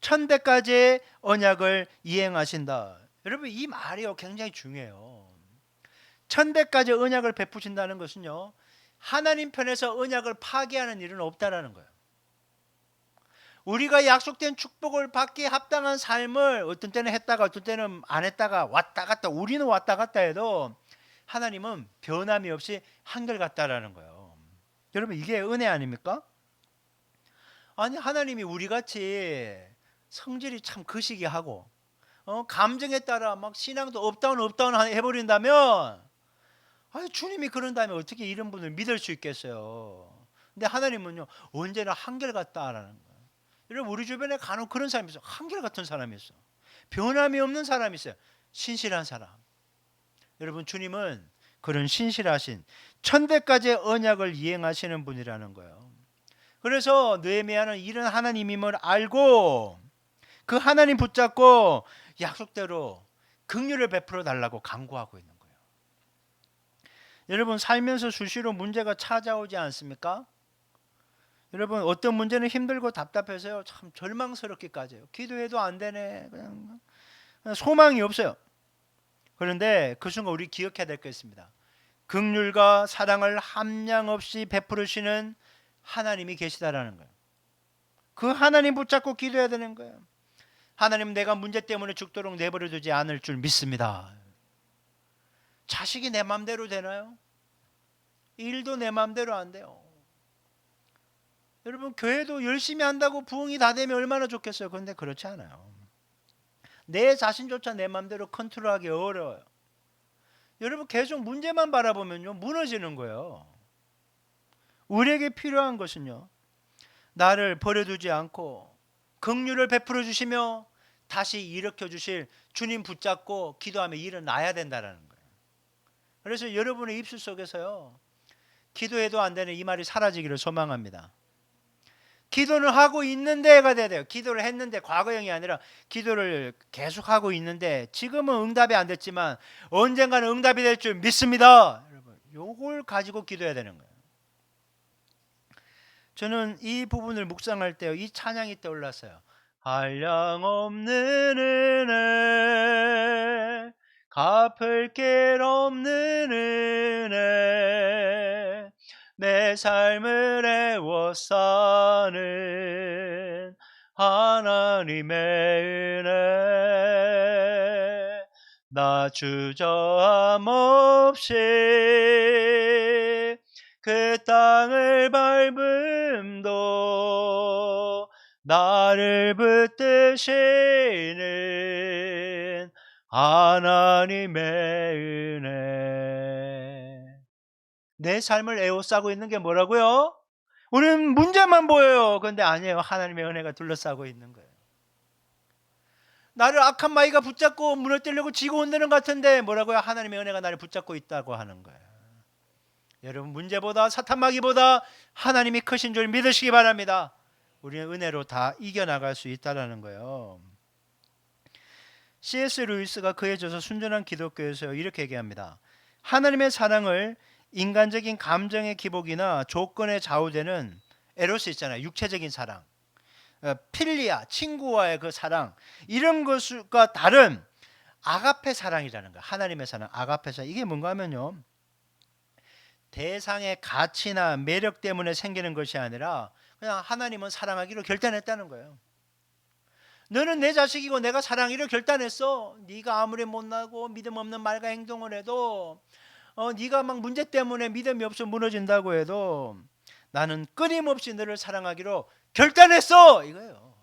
천대까지의 언약을 이행하신다. 여러분, 이 말이요, 굉장히 중요해요. 천대까지 언약을 베푸신다는 것은요, 하나님 편에서 언약을 파기하는 일은 없다라는 거예요. 우리가 약속된 축복을 받기에 합당한 삶을 어떤 때는 했다가 어떤 때는 안 했다가 왔다 갔다, 우리는 왔다 갔다 해도 하나님은 변함이 없이 한결같다라는 거예요. 여러분, 이게 은혜 아닙니까? 아니, 하나님이 우리같이 성질이 참 거시기하고 감정에 따라 막 신앙도 업다운 해버린다면, 주님이 그런다면 어떻게 이런 분을 믿을 수 있겠어요? 근데 하나님은요, 언제나 한결같다라는 거예요. 여러분, 우리 주변에 간혹 그런 사람이 있어요. 한결같은 사람이 있어. 변함이 없는 사람이 있어요. 신실한 사람. 여러분, 주님은 그런 신실하신 천대까지의 언약을 이행하시는 분이라는 거예요. 그래서 느헤미야는 이런 하나님임을 알고 그 하나님 붙잡고 약속대로 긍휼을 베풀어 달라고 간구하고 있는 거예요. 여러분, 살면서 수시로 문제가 찾아오지 않습니까? 여러분 어떤 문제는 힘들고 답답해서요 참 절망스럽기까지 해요. 기도해도 안 되네. 그냥 소망이 없어요. 그런데 그 순간 우리 기억해야 될 게 있습니다. 긍휼과 사랑을 함량 없이 베푸시는 하나님이 계시다라는 거예요. 그 하나님 붙잡고 기도해야 되는 거예요. 하나님, 내가 문제 때문에 죽도록 내버려 두지 않을 줄 믿습니다. 자식이 내 맘대로 되나요? 일도 내 맘대로 안 돼요. 여러분 교회도 열심히 한다고 부흥이 다 되면 얼마나 좋겠어요. 그런데 그렇지 않아요. 내 자신조차 내 맘대로 컨트롤하기 어려워요. 여러분 계속 문제만 바라보면요 무너지는 거예요. 우리에게 필요한 것은요 나를 버려두지 않고 긍휼을 베풀어 주시며 다시 일으켜 주실 주님 붙잡고 기도하며 일어나야 된다는 거예요. 그래서 여러분의 입술 속에서요 기도해도 안 되는 이 말이 사라지기를 소망합니다. 기도는 하고 있는데가 돼야 돼요. 기도를 했는데 과거형이 아니라 기도를 계속하고 있는데 지금은 응답이 안 됐지만 언젠가는 응답이 될 줄 믿습니다. 여러분 요걸 가지고 기도해야 되는 거예요. 저는 이 부분을 묵상할 때 이 찬양이 떠올랐어요. 한량없는 은혜 갚을 길 없는 은혜 내 삶을 애워싸는 하나님의 은혜 나 주저함 없이 그 땅을 밟음도 나를 붙드시는 하나님의 은혜. 내 삶을 에워싸고 있는 게 뭐라고요? 우리는 문제만 보여요. 그런데 아니에요. 하나님의 은혜가 둘러싸고 있는 거예요. 나를 악한 마귀가 붙잡고 무너뜨리려고 지고 온다는 것 같은데 뭐라고요? 하나님의 은혜가 나를 붙잡고 있다고 하는 거예요. 여러분 문제보다 사탄 마귀보다 하나님이 크신 줄 믿으시기 바랍니다. 우리는 은혜로 다 이겨나갈 수 있다는 거예요. C.S. 루이스가 그에 져서 순전한 기독교에서 이렇게 얘기합니다. 하나님의 사랑을 인간적인 감정의 기복이나 조건에 좌우되는 에로스 있잖아요. 육체적인 사랑, 필리아, 친구와의 그 사랑, 이런 것과 다른 아가페 사랑이라는 거예요. 하나님의 사랑, 아가페 사랑. 이게 뭔가 하면요 대상의 가치나 매력 때문에 생기는 것이 아니라 그냥 하나님은 사랑하기로 결단했다는 거예요. 너는 내 자식이고 내가 사랑하기로 결단했어. 네가 아무리 못나고 믿음 없는 말과 행동을 해도 네가 막 문제 때문에 믿음이 없어 무너진다고 해도 나는 끊임없이 너를 사랑하기로 결단했어 이거예요.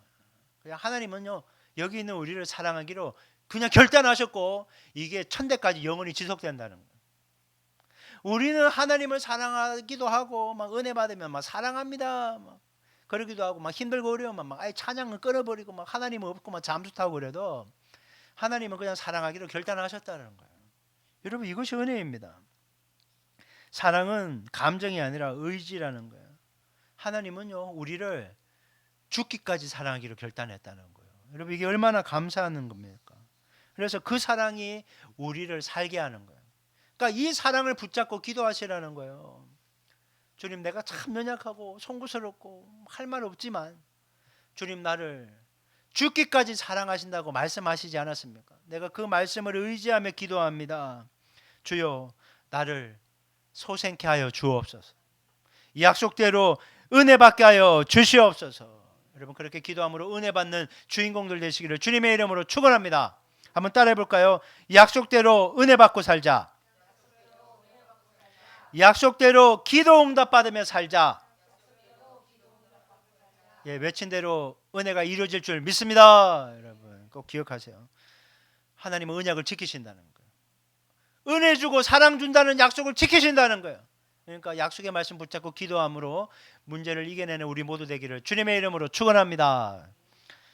그냥 하나님은요 여기 있는 우리를 사랑하기로 그냥 결단하셨고 이게 천대까지 영원히 지속된다는 거예요. 우리는 하나님을 사랑하기도 하고 막 은혜 받으면 막 사랑합니다 막 그러기도 하고 막 힘들고 어려우면 막 아예 찬양을 끊어버리고 막 하나님은 없고 막 잠수 타고 그래도 하나님은 그냥 사랑하기로 결단하셨다는 거예요. 여러분 이것이 은혜입니다. 사랑은 감정이 아니라 의지라는 거예요. 하나님은요 우리를 죽기까지 사랑하기로 결단했다는 거예요. 여러분 이게 얼마나 감사한 겁니까? 그래서 그 사랑이 우리를 살게 하는 거예요. 그러니까 이 사랑을 붙잡고 기도하시라는 거예요. 주님 내가 참 연약하고 송구스럽고 할 말 없지만 주님 나를 죽기까지 사랑하신다고 말씀하시지 않았습니까? 내가 그 말씀을 의지하며 기도합니다. 주여 나를 소생케 하여 주옵소서. 이 약속대로 은혜 받게 하여 주시옵소서. 여러분 그렇게 기도함으로 은혜 받는 주인공들 되시기를 주님의 이름으로 축원합니다. 한번 따라해 볼까요? 약속대로 은혜 받고 살자. 약속대로 기도 응답 받으며 살자. 예, 외친 대로 은혜가 이루어질 줄 믿습니다. 여러분 꼭 기억하세요. 하나님은 언약을 지키신다는 거예요. 은혜 주고 사랑 준다는 약속을 지키신다는 거예요. 그러니까 약속의 말씀 붙잡고 기도함으로 문제를 이겨내는 우리 모두 되기를 주님의 이름으로 축원합니다.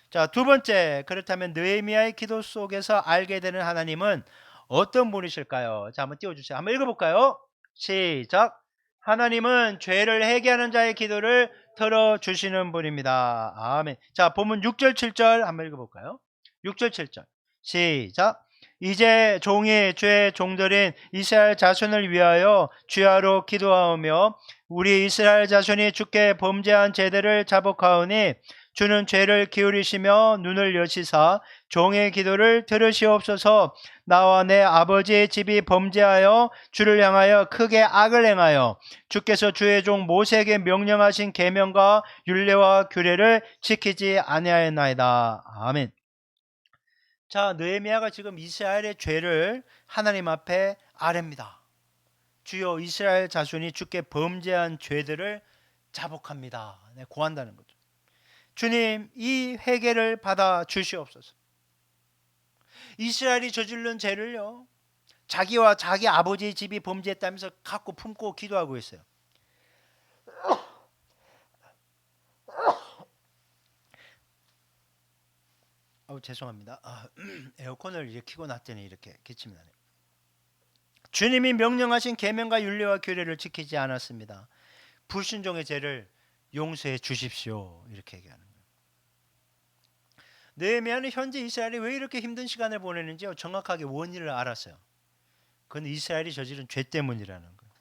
자, 두 번째, 그렇다면 느헤미야의 기도 속에서 알게 되는 하나님은 어떤 분이실까요? 자, 한번 띄워주세요. 한번 읽어볼까요? 시작. 하나님은 죄를 회개하는 자의 기도를 들어주시는 분입니다. 아멘. 자, 본문 6절 7절 한번 읽어볼까요? 6절 7절 시작. 이제 종이 주의 종들인 이스라엘 자손을 위하여 주야로 기도하며 우리 이스라엘 자손이 주께 범죄한 죄들을 자복하오니 주는 죄를 기울이시며 눈을 여시사 종의 기도를 들으시옵소서. 나와 내 아버지의 집이 범죄하여 주를 향하여 크게 악을 행하여 주께서 주의 종 모세에게 명령하신 계명과 율례와 규례를 지키지 아니하였나이다. 아멘. 자, 느헤미야가 지금 이스라엘의 죄를 하나님 앞에 아뢰입니다. 주여, 이스라엘 자손이 주께 범죄한 죄들을 자복합니다. 네, 고한다는 거죠. 주님, 이 회개를 받아 주시옵소서. 이스라엘이 저지른 죄를요, 자기와 자기 아버지의 집이 범죄했다면서 갖고 품고 기도하고 있어요. 죄송합니다. 에어컨을 이제 켜고 놨더니 이렇게 기침이 나네요. 주님이 명령하신 계명과 율례와 규례를 지키지 않았습니다. 불순종의 죄를 용서해 주십시오. 이렇게 얘기하는 거예요. 느헤미야는 현재 이스라엘이 왜 이렇게 힘든 시간을 보내는지 정확하게 원인을 알았어요. 그건 이스라엘이 저지른 죄 때문이라는 거예요.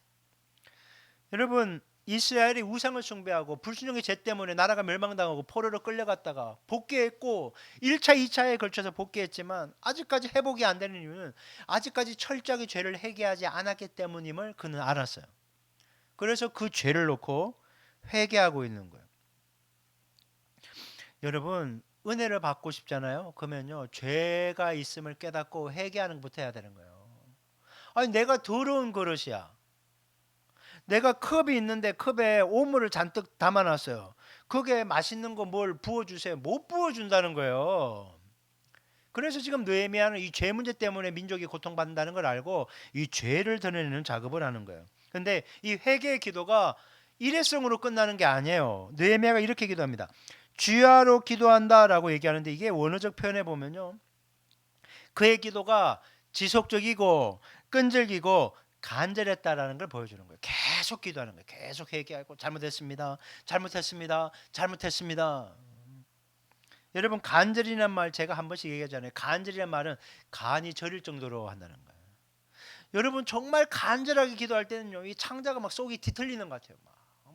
여러분, 이스라엘이 우상을 숭배하고 불순종의 죄 때문에 나라가 멸망당하고 포로로 끌려갔다가 복귀했고 1차, 2차에 걸쳐서 복귀했지만 아직까지 회복이 안 되는 이유는 아직까지 철저하게 죄를 회개하지 않았기 때문임을 그는 알았어요. 그래서 그 죄를 놓고 회개하고 있는 거예요. 여러분, 은혜를 받고 싶잖아요. 그러면요, 죄가 있음을 깨닫고 회개하는 것부터 해야 되는 거예요. 아니, 내가 더러운 그릇이야. 내가 컵이 있는데 컵에 오물을 잔뜩 담아놨어요. 거기에 맛있는 거 뭘 부어주세요. 못 부어준다는 거예요. 그래서 지금 느헤미야는 이 죄 문제 때문에 민족이 고통받는다는 걸 알고 이 죄를 드러내는 작업을 하는 거예요. 그런데 이 회개의 기도가 일회성으로 끝나는 게 아니에요. 느헤미야가 이렇게 기도합니다. 주야로 기도한다라고 얘기하는데 이게 원어적 표현에 보면요, 그의 기도가 지속적이고 끈질기고 간절했다라는 걸 보여주는 거예요. 계속 기도하는 거예요. 계속 회개하고 잘못했습니다. 잘못했습니다. 잘못했습니다. 여러분, 간절이란 말 제가 한 번씩 얘기하잖아요. 간절이란 말은 간이 저릴 정도로 한다는 거예요. 여러분, 정말 간절하게 기도할 때는요, 이 창자가 막 속이 뒤틀리는 것 같아요.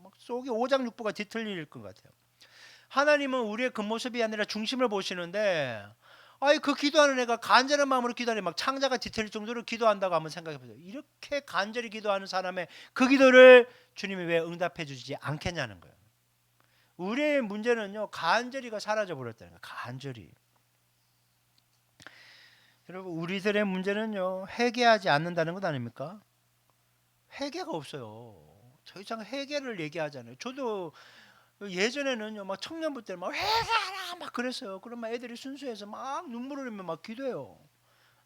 막 속이 오장육부가 뒤틀릴 것 같아요. 하나님은 우리의 겉모습이 아니라 중심을 보시는데, 그 기도하는 애가 간절한 마음으로 기도하니 막 창자가 뒤틀릴 정도로 기도한다고 한번 생각해 보세요. 이렇게 간절히 기도하는 사람의 그 기도를 주님이 왜 응답해 주지 않겠냐는 거예요. 우리의 문제는요, 간절히가 사라져 버렸다는 거예요. 간절히. 여러분, 우리들의 문제는요, 회개하지 않는다는 것 아닙니까? 회개가 없어요. 더 이상 회개를 얘기하잖아요. 저도 예전에는요, 막 청년부 때는 막 회개하라 막 그랬어요. 그러면 애들이 순수해서 막 눈물을 흘리며 막 기도해요.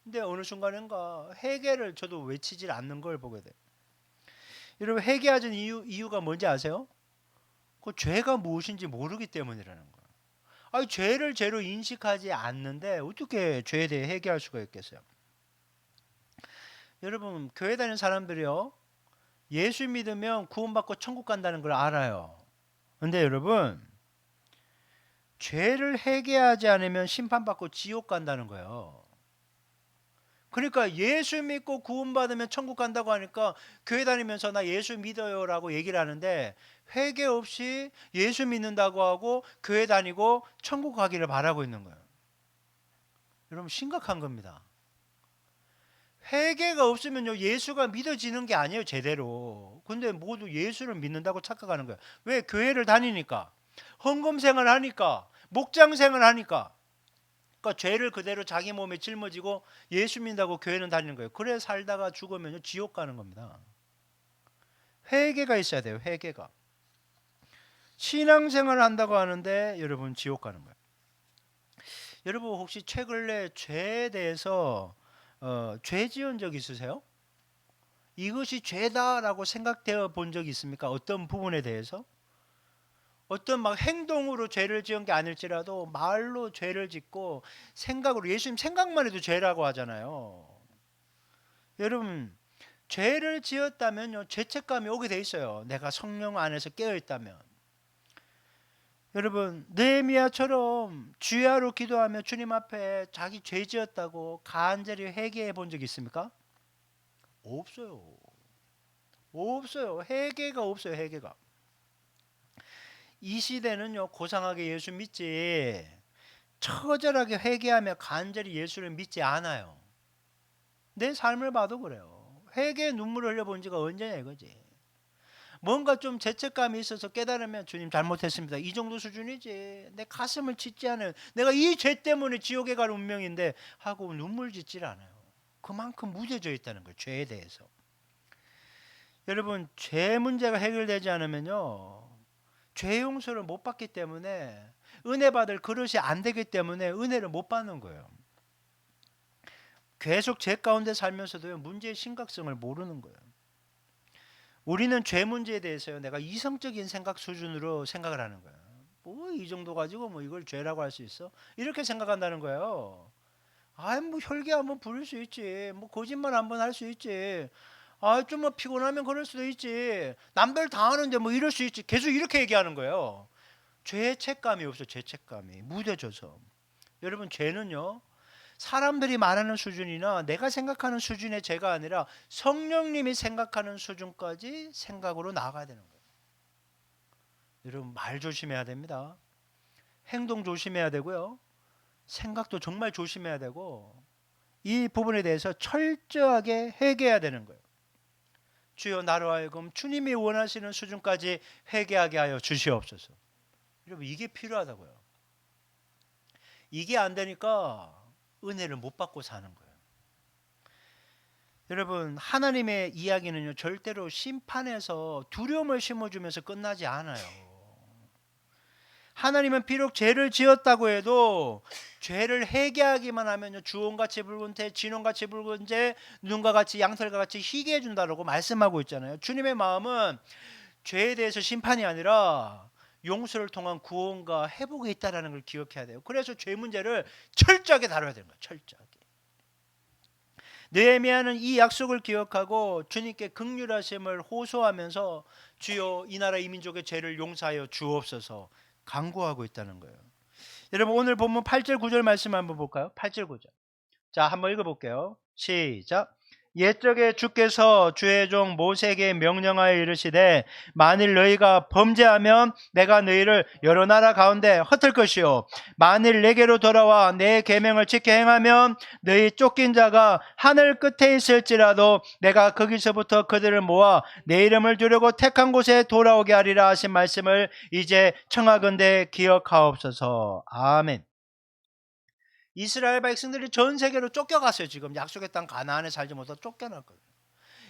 근데 어느 순간인가 회개를 저도 외치질 않는 걸 보게 돼요. 여러분, 회개하는 이유가 뭔지 아세요? 그 죄가 무엇인지 모르기 때문이라는 거예요. 죄를 죄로 인식하지 않는데 어떻게 죄에 대해 회개할 수가 있겠어요? 여러분, 교회 다니는 사람들이요, 예수 믿으면 구원받고 천국 간다는 걸 알아요. 근데 여러분, 죄를 회개하지 않으면 심판받고 지옥 간다는 거예요. 그러니까 예수 믿고 구원받으면 천국 간다고 하니까 교회 다니면서 나 예수 믿어요라고 얘기를 하는데 회개 없이 예수 믿는다고 하고 교회 다니고 천국 가기를 바라고 있는 거예요. 여러분, 심각한 겁니다. 회개가 없으면요, 예수가 믿어지는 게 아니에요, 제대로. 근데 모두 예수를 믿는다고 착각하는 거예요. 왜? 교회를 다니니까, 헌금 생활을 하니까, 목장 생활을 하니까. 그러니까 죄를 그대로 자기 몸에 짊어지고 예수 믿는다고 교회는 다니는 거예요. 그래 살다가 죽으면 지옥 가는 겁니다. 회개가 있어야 돼요. 회개가. 신앙생활을 한다고 하는데 여러분, 지옥 가는 거예요. 여러분, 혹시 최근에 죄에 대해서 죄 지은 적 있으세요? 이것이 죄다라고 생각되어 본 적이 있습니까? 어떤 부분에 대해서? 어떤 막 행동으로 죄를 지은 게 아닐지라도 말로 죄를 짓고 생각으로, 예수님 생각만 해도 죄라고 하잖아요. 여러분, 죄를 지었다면요, 죄책감이 오게 돼 있어요. 내가 성령 안에서 깨어 있다면. 여러분, 느헤미야처럼 주야로 기도하며 주님 앞에 자기 죄 지었다고 간절히 회개해 본 적 있습니까? 없어요. 없어요. 회개가 없어요. 회개가. 이 시대는요, 고상하게 예수 믿지 처절하게 회개하며 간절히 예수를 믿지 않아요. 내 삶을 봐도 그래요. 회개의 눈물을 흘려본 지가 언제냐 이거지. 뭔가 좀 죄책감이 있어서 깨달으면 주님 잘못했습니다, 이 정도 수준이지. 내 가슴을 짓지 않아요. 내가 이 죄 때문에 지옥에 갈 운명인데 하고 눈물 짓질 않아요. 그만큼 무뎌져 있다는 거예요, 죄에 대해서. 여러분, 죄 문제가 해결되지 않으면요, 죄 용서를 못 받기 때문에, 은혜 받을 그릇이 안 되기 때문에 은혜를 못 받는 거예요. 계속 죄 가운데 살면서도요, 문제의 심각성을 모르는 거예요. 우리는 죄 문제에 대해서요, 내가 이성적인 생각 수준으로 생각을 하는 거예요. 뭐 이 정도 가지고 뭐 이걸 죄라고 할 수 있어? 이렇게 생각한다는 거예요. 뭐 혈기 한번 부릴 수 있지, 뭐 거짓말 한번 할 수 있지, 좀 뭐 피곤하면 그럴 수도 있지, 남들 다 하는데 뭐 이럴 수 있지, 계속 이렇게 얘기하는 거예요. 죄책감이 없어. 죄책감이 무뎌져서. 여러분, 죄는요, 사람들이 말하는 수준이나 내가 생각하는 수준의 죄가 아니라 성령님이 생각하는 수준까지 생각으로 나아가야 되는 거예요. 여러분, 말 조심해야 됩니다. 행동 조심해야 되고요, 생각도 정말 조심해야 되고, 이 부분에 대해서 철저하게 회개해야 되는 거예요. 주여, 나로 하여금 주님이 원하시는 수준까지 회개하게 하여 주시옵소서. 여러분, 이게 필요하다고요. 이게 안 되니까 은혜를 못 받고 사는 거예요. 여러분, 하나님의 이야기는요, 절대로 심판에서 두려움을 심어주면서 끝나지 않아요. 하나님은 비록 죄를 지었다고 해도 죄를 회개하기만 하면요, 주홍같이 붉은 태, 진홍같이 붉은 재, 눈과 같이 양털과 같이 희게 해준다라고 말씀하고 있잖아요. 주님의 마음은 죄에 대해서 심판이 아니라 용서를 통한 구원과 회복이 있다는 걸 기억해야 돼요. 그래서 죄 문제를 철저하게 다뤄야 되는 거예요. 철저하게. 느헤미야는 이 약속을 기억하고 주님께 긍휼하심을 호소하면서 주여, 이 나라 이 민족의 죄를 용서하여 주옵소서 간구하고 있다는 거예요. 여러분, 오늘 본문 8절 9절 말씀 한번 볼까요? 8절 9절. 자, 한번 읽어볼게요. 시작. 옛적에 주께서 주의 종 모세에게 명령하여 이르시되 만일 너희가 범죄하면 내가 너희를 여러 나라 가운데 흩을 것이요 만일 내게로 돌아와 내 계명을 지켜 행하면 너희 쫓긴 자가 하늘 끝에 있을지라도 내가 거기서부터 그들을 모아 내 이름을 두려고 택한 곳에 돌아오게 하리라 하신 말씀을 이제 청하건대 기억하옵소서. 아멘. 이스라엘 백성들이 전 세계로 쫓겨갔어요. 지금 약속의 땅 가나안에 살지 못하고 쫓겨났거든요.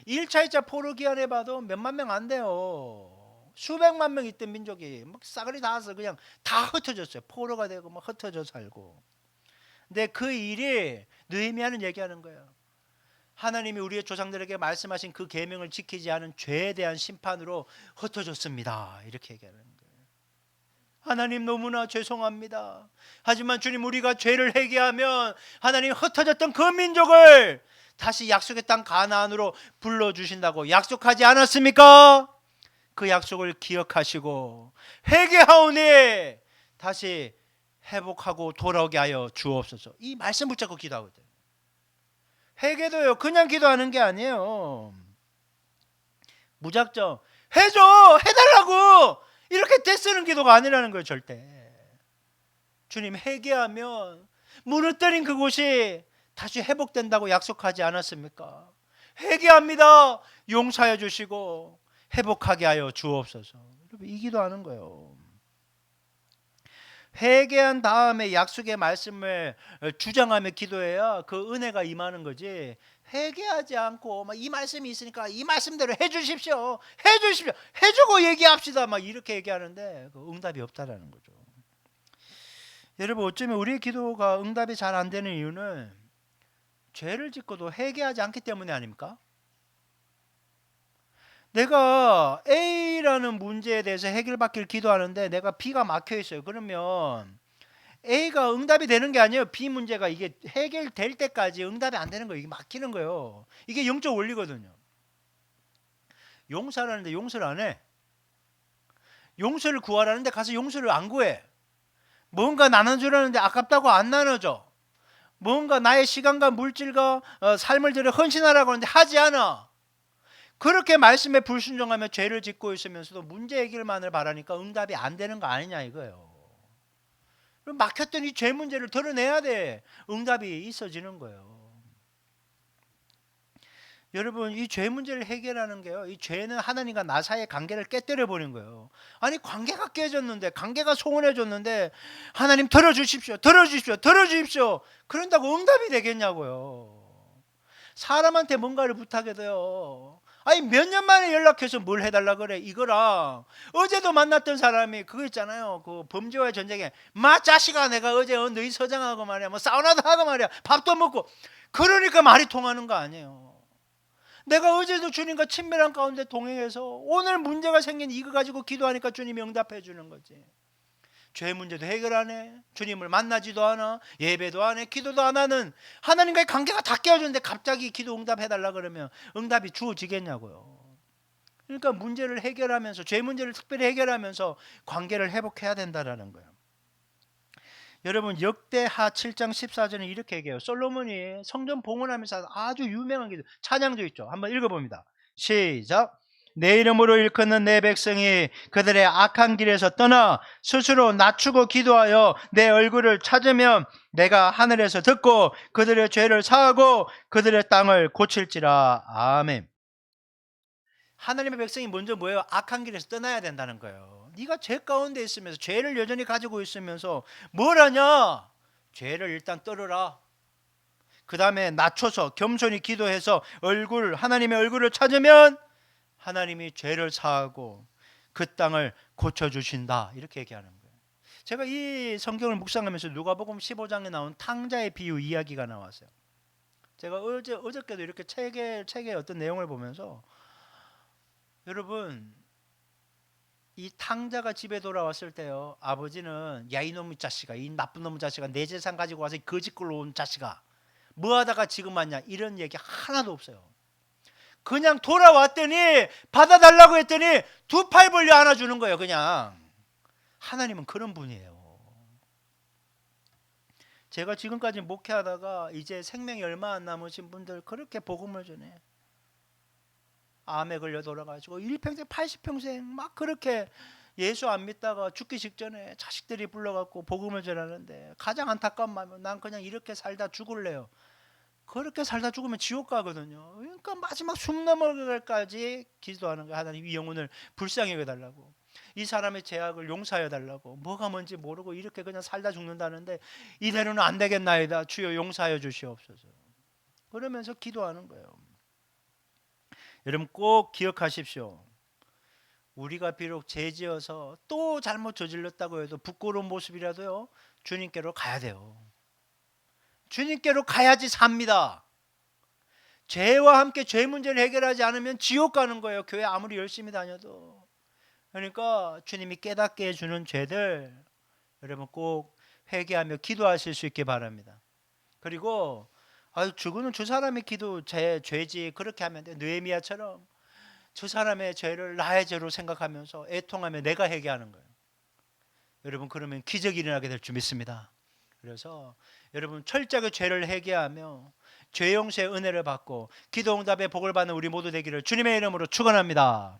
1차 2차 포로 기한에 봐도 몇만 명 안 돼요. 수백만 명 있던 민족이 막 싸그리 닿아서 그냥 다 흩어졌어요. 포로가 되고 막 흩어져 살고. 근데 그 일이 느헤미야는 얘기하는 거예요. 하나님이 우리의 조상들에게 말씀하신 그 계명을 지키지 않은 죄에 대한 심판으로 흩어졌습니다. 이렇게 얘기하는 거예요. 하나님, 너무나 죄송합니다. 하지만 주님, 우리가 죄를 회개하면 하나님 흩어졌던 그 민족을 다시 약속의 땅 가나안으로 불러주신다고 약속하지 않았습니까? 그 약속을 기억하시고 회개하오니 다시 회복하고 돌아오게 하여 주옵소서. 이 말씀 붙잡고 기도하거든요. 회개도요, 그냥 기도하는 게 아니에요. 무작정 해줘, 해달라고 이렇게 떼쓰는 기도가 아니라는 거예요. 절대. 주님, 회개하면 무너뜨린 그곳이 다시 회복된다고 약속하지 않았습니까? 회개합니다. 용서해 주시고 회복하게 하여 주옵소서. 이 기도하는 거예요. 회개한 다음에 약속의 말씀을 주장하며 기도해야 그 은혜가 임하는 거지, 회개하지 않고 막 이 말씀이 있으니까 이 말씀대로 해주십시오, 해주십시오, 해주고 얘기합시다 막 이렇게 얘기하는데 그 응답이 없다라는 거죠. 여러분, 어쩌면 우리의 기도가 응답이 잘 안 되는 이유는 죄를 짓고도 회개하지 않기 때문이 아닙니까? 내가 A라는 문제에 대해서 해결받기를 기도하는데 내가 B가 막혀 있어요. 그러면 A가 응답이 되는 게 아니에요. B 문제가 이게 해결될 때까지 응답이 안 되는 거예요. 이게 막히는 거예요. 이게 영적 원리거든요. 용서하라는데 용서를 안 해. 용서를 구하라는데 가서 용서를 안 구해. 뭔가 나눠주라는데 아깝다고 안 나눠줘. 뭔가 나의 시간과 물질과 삶을 들여 헌신하라고 하는데 하지 않아. 그렇게 말씀에 불순종하며 죄를 짓고 있으면서도 문제 해결만을 바라니까 응답이 안 되는 거 아니냐 이거예요. 그럼 막혔던 이 죄 문제를 덜어내야 돼. 응답이 있어지는 거예요. 여러분, 이 죄 문제를 해결하는 게요, 이 죄는 하나님과 나 사이의 관계를 깨뜨려 버린 거예요. 아니, 관계가 깨졌는데, 관계가 소원해졌는데 하나님 들어주십시오, 들어주십시오, 들어주십시오, 그런다고 응답이 되겠냐고요. 사람한테 뭔가를 부탁해도요, 아니 몇 년 만에 연락해서 뭘 해달라 그래. 이거랑 어제도 만났던 사람이 그거 있잖아요, 그 범죄와의 전쟁에 마 자식아, 내가 어제 너희 서장하고 말이야 뭐 사우나도 하고 말이야 밥도 먹고, 그러니까 말이 통하는 거 아니에요. 내가 어제도 주님과 친밀한 가운데 동행해서 오늘 문제가 생긴 이거 가지고 기도하니까 주님이 응답해 주는 거지. 죄 문제도 해결 안 해, 주님을 만나지도 않아, 예배도 안 해, 기도도 안 하는 하나님과의 관계가 다 깨어졌는데 갑자기 기도 응답해달라 그러면 응답이 주어지겠냐고요. 그러니까 문제를 해결하면서, 죄 문제를 특별히 해결하면서 관계를 회복해야 된다라는 거예요. 여러분, 역대하 7장 14절은 이렇게 얘기해요. 솔로몬이 성전 봉헌하면서 아주 유명한 기도, 찬양도 있죠. 한번 읽어봅니다. 시작. 내 이름으로 일컫는 내 백성이 그들의 악한 길에서 떠나 스스로 낮추고 기도하여 내 얼굴을 찾으면 내가 하늘에서 듣고 그들의 죄를 사하고 그들의 땅을 고칠지라. 아멘. 하나님의 백성이 먼저 뭐예요? 악한 길에서 떠나야 된다는 거예요. 네가 죄 가운데 있으면서, 죄를 여전히 가지고 있으면서 뭘 하냐? 죄를 일단 떨어라. 그 다음에 낮춰서 겸손히 기도해서 하나님의 얼굴을 찾으면 하나님이 죄를 사하고 그 땅을 고쳐주신다, 이렇게 얘기하는 거예요. 제가 이 성경을 묵상하면서 누가복음 15장에 나온 탕자의 비유 이야기가 나왔어요. 제가 어저께도 이렇게 책의 어떤 내용을 보면서, 여러분, 이 탕자가 집에 돌아왔을 때요, 아버지는 야 이놈의 자식아, 이 나쁜 놈의 자식아, 내 재산 가지고 와서 거짓걸로 온 자식아, 뭐하다가 지금 왔냐, 이런 얘기 하나도 없어요. 그냥 돌아왔더니 받아달라고 했더니 두 팔 벌려 안아주는 거예요. 그냥. 하나님은 그런 분이에요. 제가 지금까지 목회하다가 이제 생명이 얼마 안 남으신 분들 그렇게 복음을 전해. 암에 걸려 돌아가지고 일평생 80평생 막 그렇게 예수 안 믿다가 죽기 직전에 자식들이 불러갖고 복음을 전하는데, 가장 안타까운 마음은 난 그냥 이렇게 살다 죽을래요. 그렇게 살다 죽으면 지옥 가거든요. 그러니까 마지막 숨 넘어갈까지 기도하는 거예요. 하나님, 이 영혼을 불쌍히 여겨달라고, 이 사람의 죄악을 용서하여 달라고. 뭐가 뭔지 모르고 이렇게 그냥 살다 죽는다는데 이대로는 안 되겠나이다. 주여 용서하여 주시옵소서. 그러면서 기도하는 거예요. 여러분, 꼭 기억하십시오. 우리가 비록 죄지어서 또 잘못 저질렀다고 해도 부끄러운 모습이라도요, 주님께로 가야 돼요. 주님께로 가야지 삽니다. 죄와 함께 죄 문제를 해결하지 않으면 지옥 가는 거예요. 교회 아무리 열심히 다녀도. 그러니까 주님이 깨닫게 해주는 죄들, 여러분 꼭 회개하며 기도하실 수 있게 바랍니다. 그리고 저거는 저 사람의 죄지, 그렇게 하면 돼. 느헤미야처럼 저 사람의 죄를 나의 죄로 생각하면서 애통하며 내가 회개하는 거예요. 여러분, 그러면 기적이 일어나게 될 줄 믿습니다. 그래서 여러분, 철저하게 죄를 회개하며 죄 용서의 은혜를 받고 기도 응답의 복을 받는 우리 모두 되기를 주님의 이름으로 축원합니다.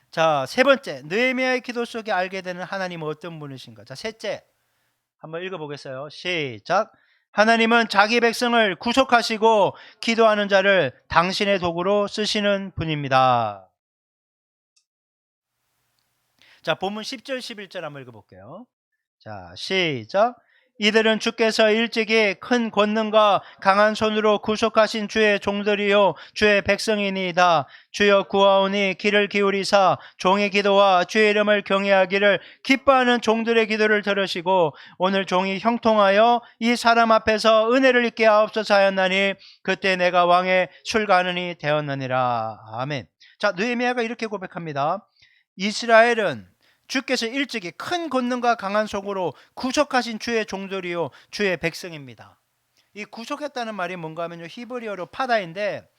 자, 세 번째, 느헤미야의 기도 속에 알게 되는 하나님은 어떤 분이신가. 자, 셋째, 한번 읽어보겠어요. 시작. 하나님은 자기 백성을 구속하시고 기도하는 자를 당신의 도구로 쓰시는 분입니다. 자, 본문 10절 11절 한번 읽어볼게요. 자, 시작. 이들은 주께서 일찍이 큰 권능과 강한 손으로 구속하신 주의 종들이요 주의 백성이니이다. 주여 구하오니 귀를 기울이사 종의 기도와 주의 이름을 경외하기를 기뻐하는 종들의 기도를 들으시고 오늘 종이 형통하여 이 사람 앞에서 은혜를 입게 하옵소서 하였나니 그때 내가 왕의 술가는이 되었느니라. 아멘. 자, 느헤미야가 이렇게 고백합니다. 이스라엘은 주께서 일찍이 큰 권능과 강한 손으로 구속하신 주의 종들이요 주의 백성입니다. 이 구속했다는 말이 뭔가 하면요, 히브리어로 파다인데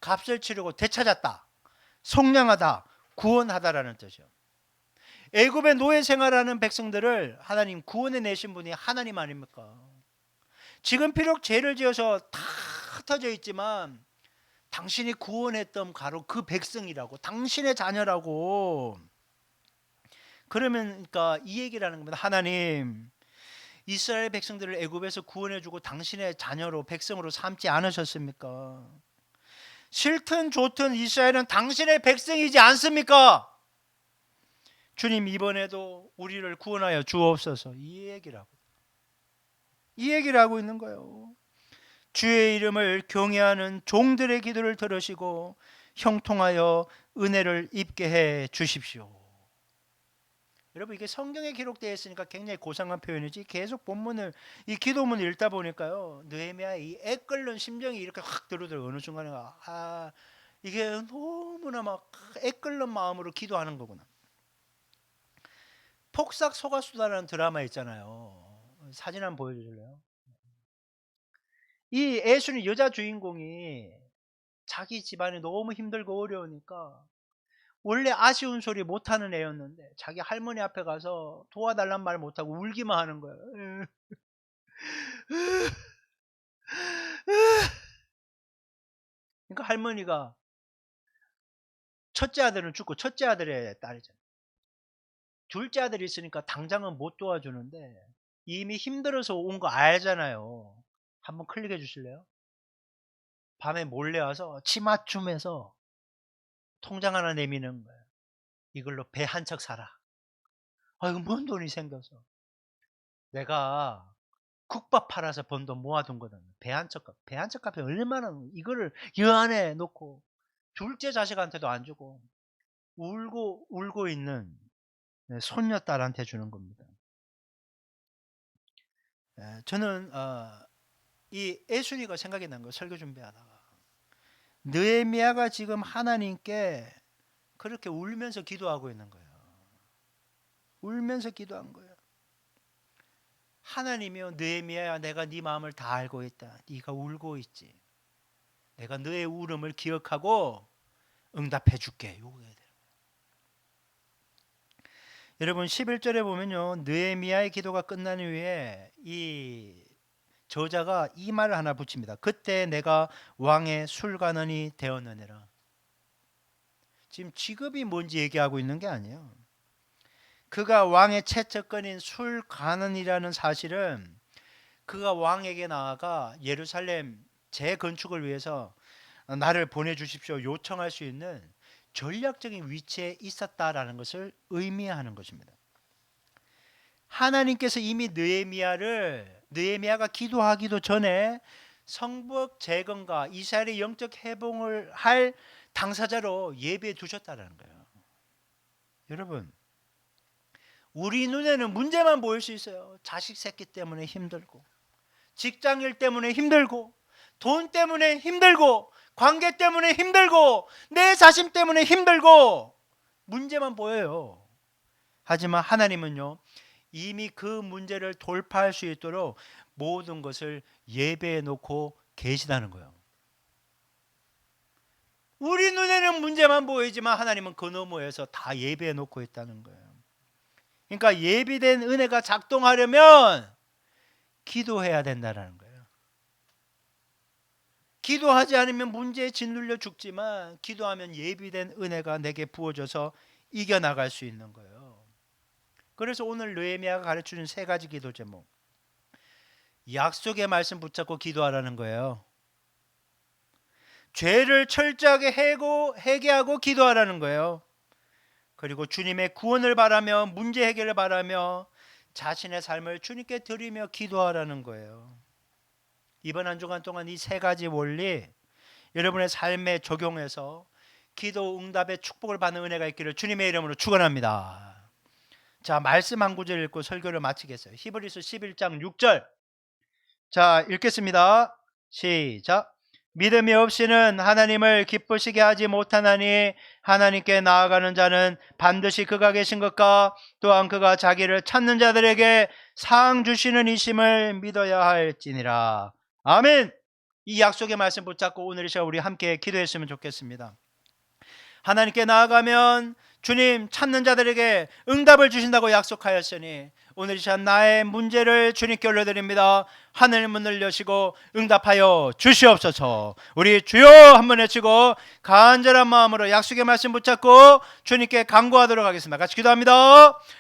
값을 치르고 되찾았다, 속량하다, 구원하다라는 뜻이요. 애굽의 노예 생활하는 백성들을 하나님 구원해 내신 분이 하나님 아닙니까? 지금 비록 죄를 지어서 다 흩어져 있지만 당신이 구원했던 바로 그 백성이라고, 당신의 자녀라고. 그러니까 이 얘기라는 겁니다. 하나님, 이스라엘 백성들을 애굽에서 구원해주고 당신의 자녀로, 백성으로 삼지 않으셨습니까? 싫든 좋든 이스라엘은 당신의 백성이지 않습니까? 주님, 이번에도 우리를 구원하여 주옵소서. 이 얘기를 하고 있는 거예요. 주의 이름을 경외하는 종들의 기도를 들으시고 형통하여 은혜를 입게 해 주십시오. 여러분, 이게 성경에 기록되어 있으니까 굉장히 고상한 표현이지, 계속 본문을, 이 기도문을 읽다 보니까요, 느헤미야의 이 애끓는 심정이 이렇게 확 들어들어. 어느 순간에 이게 너무나 막 애끓는 마음으로 기도하는 거구나. 폭삭 소가수다라는 드라마 있잖아요. 사진 한번 보여주실래요? 이 애순이 여자 주인공이 자기 집안이 너무 힘들고 어려우니까 원래 아쉬운 소리 못하는 애였는데 자기 할머니 앞에 가서 도와달란 말 못하고 울기만 하는 거예요. 그러니까 할머니가, 첫째 아들은 죽고 첫째 아들의 딸이잖아요. 둘째 아들이 있으니까 당장은 못 도와주는데 이미 힘들어서 온 거 알잖아요. 한번 클릭해 주실래요? 밤에 몰래 와서 치맛춤에서 통장 하나 내미는 거예요. 이걸로 배 한 척 사라. 이거 뭔 돈이 생겨서. 내가 국밥 팔아서 번 돈 모아둔 거든. 배 한 척 값이 얼마나, 이거를 여 안에 놓고 둘째 자식한테도 안 주고 울고 있는 손녀딸한테 주는 겁니다. 저는 이 애순이가 생각이 난 거예요. 설교 준비하다가 느헤미야가 지금 하나님께 그렇게 울면서 기도하고 있는 거예요. 울면서 기도한 거예요. 하나님이여, 느헤미야야, 내가 네 마음을 다 알고 있다. 네가 울고 있지. 내가 너의 울음을 기억하고 응답해 줄게. 여러분, 11절에 보면요, 느헤미야의 기도가 끝난 후에 이 저자가 이 말을 하나 붙입니다. 그때 내가 왕의 술관원이 되었느니라. 지금 직업이 뭔지 얘기하고 있는 게 아니에요. 그가 왕의 최측근인 술관원이라는 사실은 그가 왕에게 나아가 예루살렘 재건축을 위해서 나를 보내주십시오 요청할 수 있는 전략적인 위치에 있었다라는 것을 의미하는 것입니다. 하나님께서 이미 느헤미야가 기도하기도 전에 성벽 재건과 이스라엘의 영적 회복을 할 당사자로 예비해 두셨다는 거예요. 여러분, 우리 눈에는 문제만 보일 수 있어요. 자식 새끼 때문에 힘들고, 직장일 때문에 힘들고, 돈 때문에 힘들고, 관계 때문에 힘들고, 내 자신 때문에 힘들고, 문제만 보여요. 하지만 하나님은요, 이미 그 문제를 돌파할 수 있도록 모든 것을 예배해 놓고 계시다는 거예요. 우리 눈에는 문제만 보이지만 하나님은 그 너머에서 다 예배해 놓고 있다는 거예요. 그러니까 예비된 은혜가 작동하려면 기도해야 된다는 거예요. 기도하지 않으면 문제에 짓눌려 죽지만 기도하면 예비된 은혜가 내게 부어져서 이겨나갈 수 있는 거예요. 그래서 오늘 느헤미야가 가르쳐준 세 가지 기도 제목, 약속의 말씀 붙잡고 기도하라는 거예요. 죄를 철저하게 회개하고 기도하라는 거예요. 그리고 주님의 구원을 바라며 문제 해결을 바라며 자신의 삶을 주님께 드리며 기도하라는 거예요. 이번 한 주간 동안 이 세 가지 원리 여러분의 삶에 적용해서 기도 응답의 축복을 받는 은혜가 있기를 주님의 이름으로 축원합니다. 자, 말씀 한 구절 읽고 설교를 마치겠어요. 히브리서 11장 6절. 자, 읽겠습니다. 시작. 믿음이 없이는 하나님을 기쁘시게 하지 못하나니 하나님께 나아가는 자는 반드시 그가 계신 것과 또한 그가 자기를 찾는 자들에게 상 주시는 이심을 믿어야 할지니라. 아멘. 이 약속의 말씀 붙잡고 오늘 이 시간 우리 함께 기도했으면 좋겠습니다. 하나님께 나아가면 주님 찾는 자들에게 응답을 주신다고 약속하였으니 오늘 이 시간 나의 문제를 주님께 올려드립니다. 하늘 문을 여시고 응답하여 주시옵소서. 우리 주여 한번 외치고 간절한 마음으로 약속의 말씀 붙잡고 주님께 간구하도록 하겠습니다. 같이 기도합니다.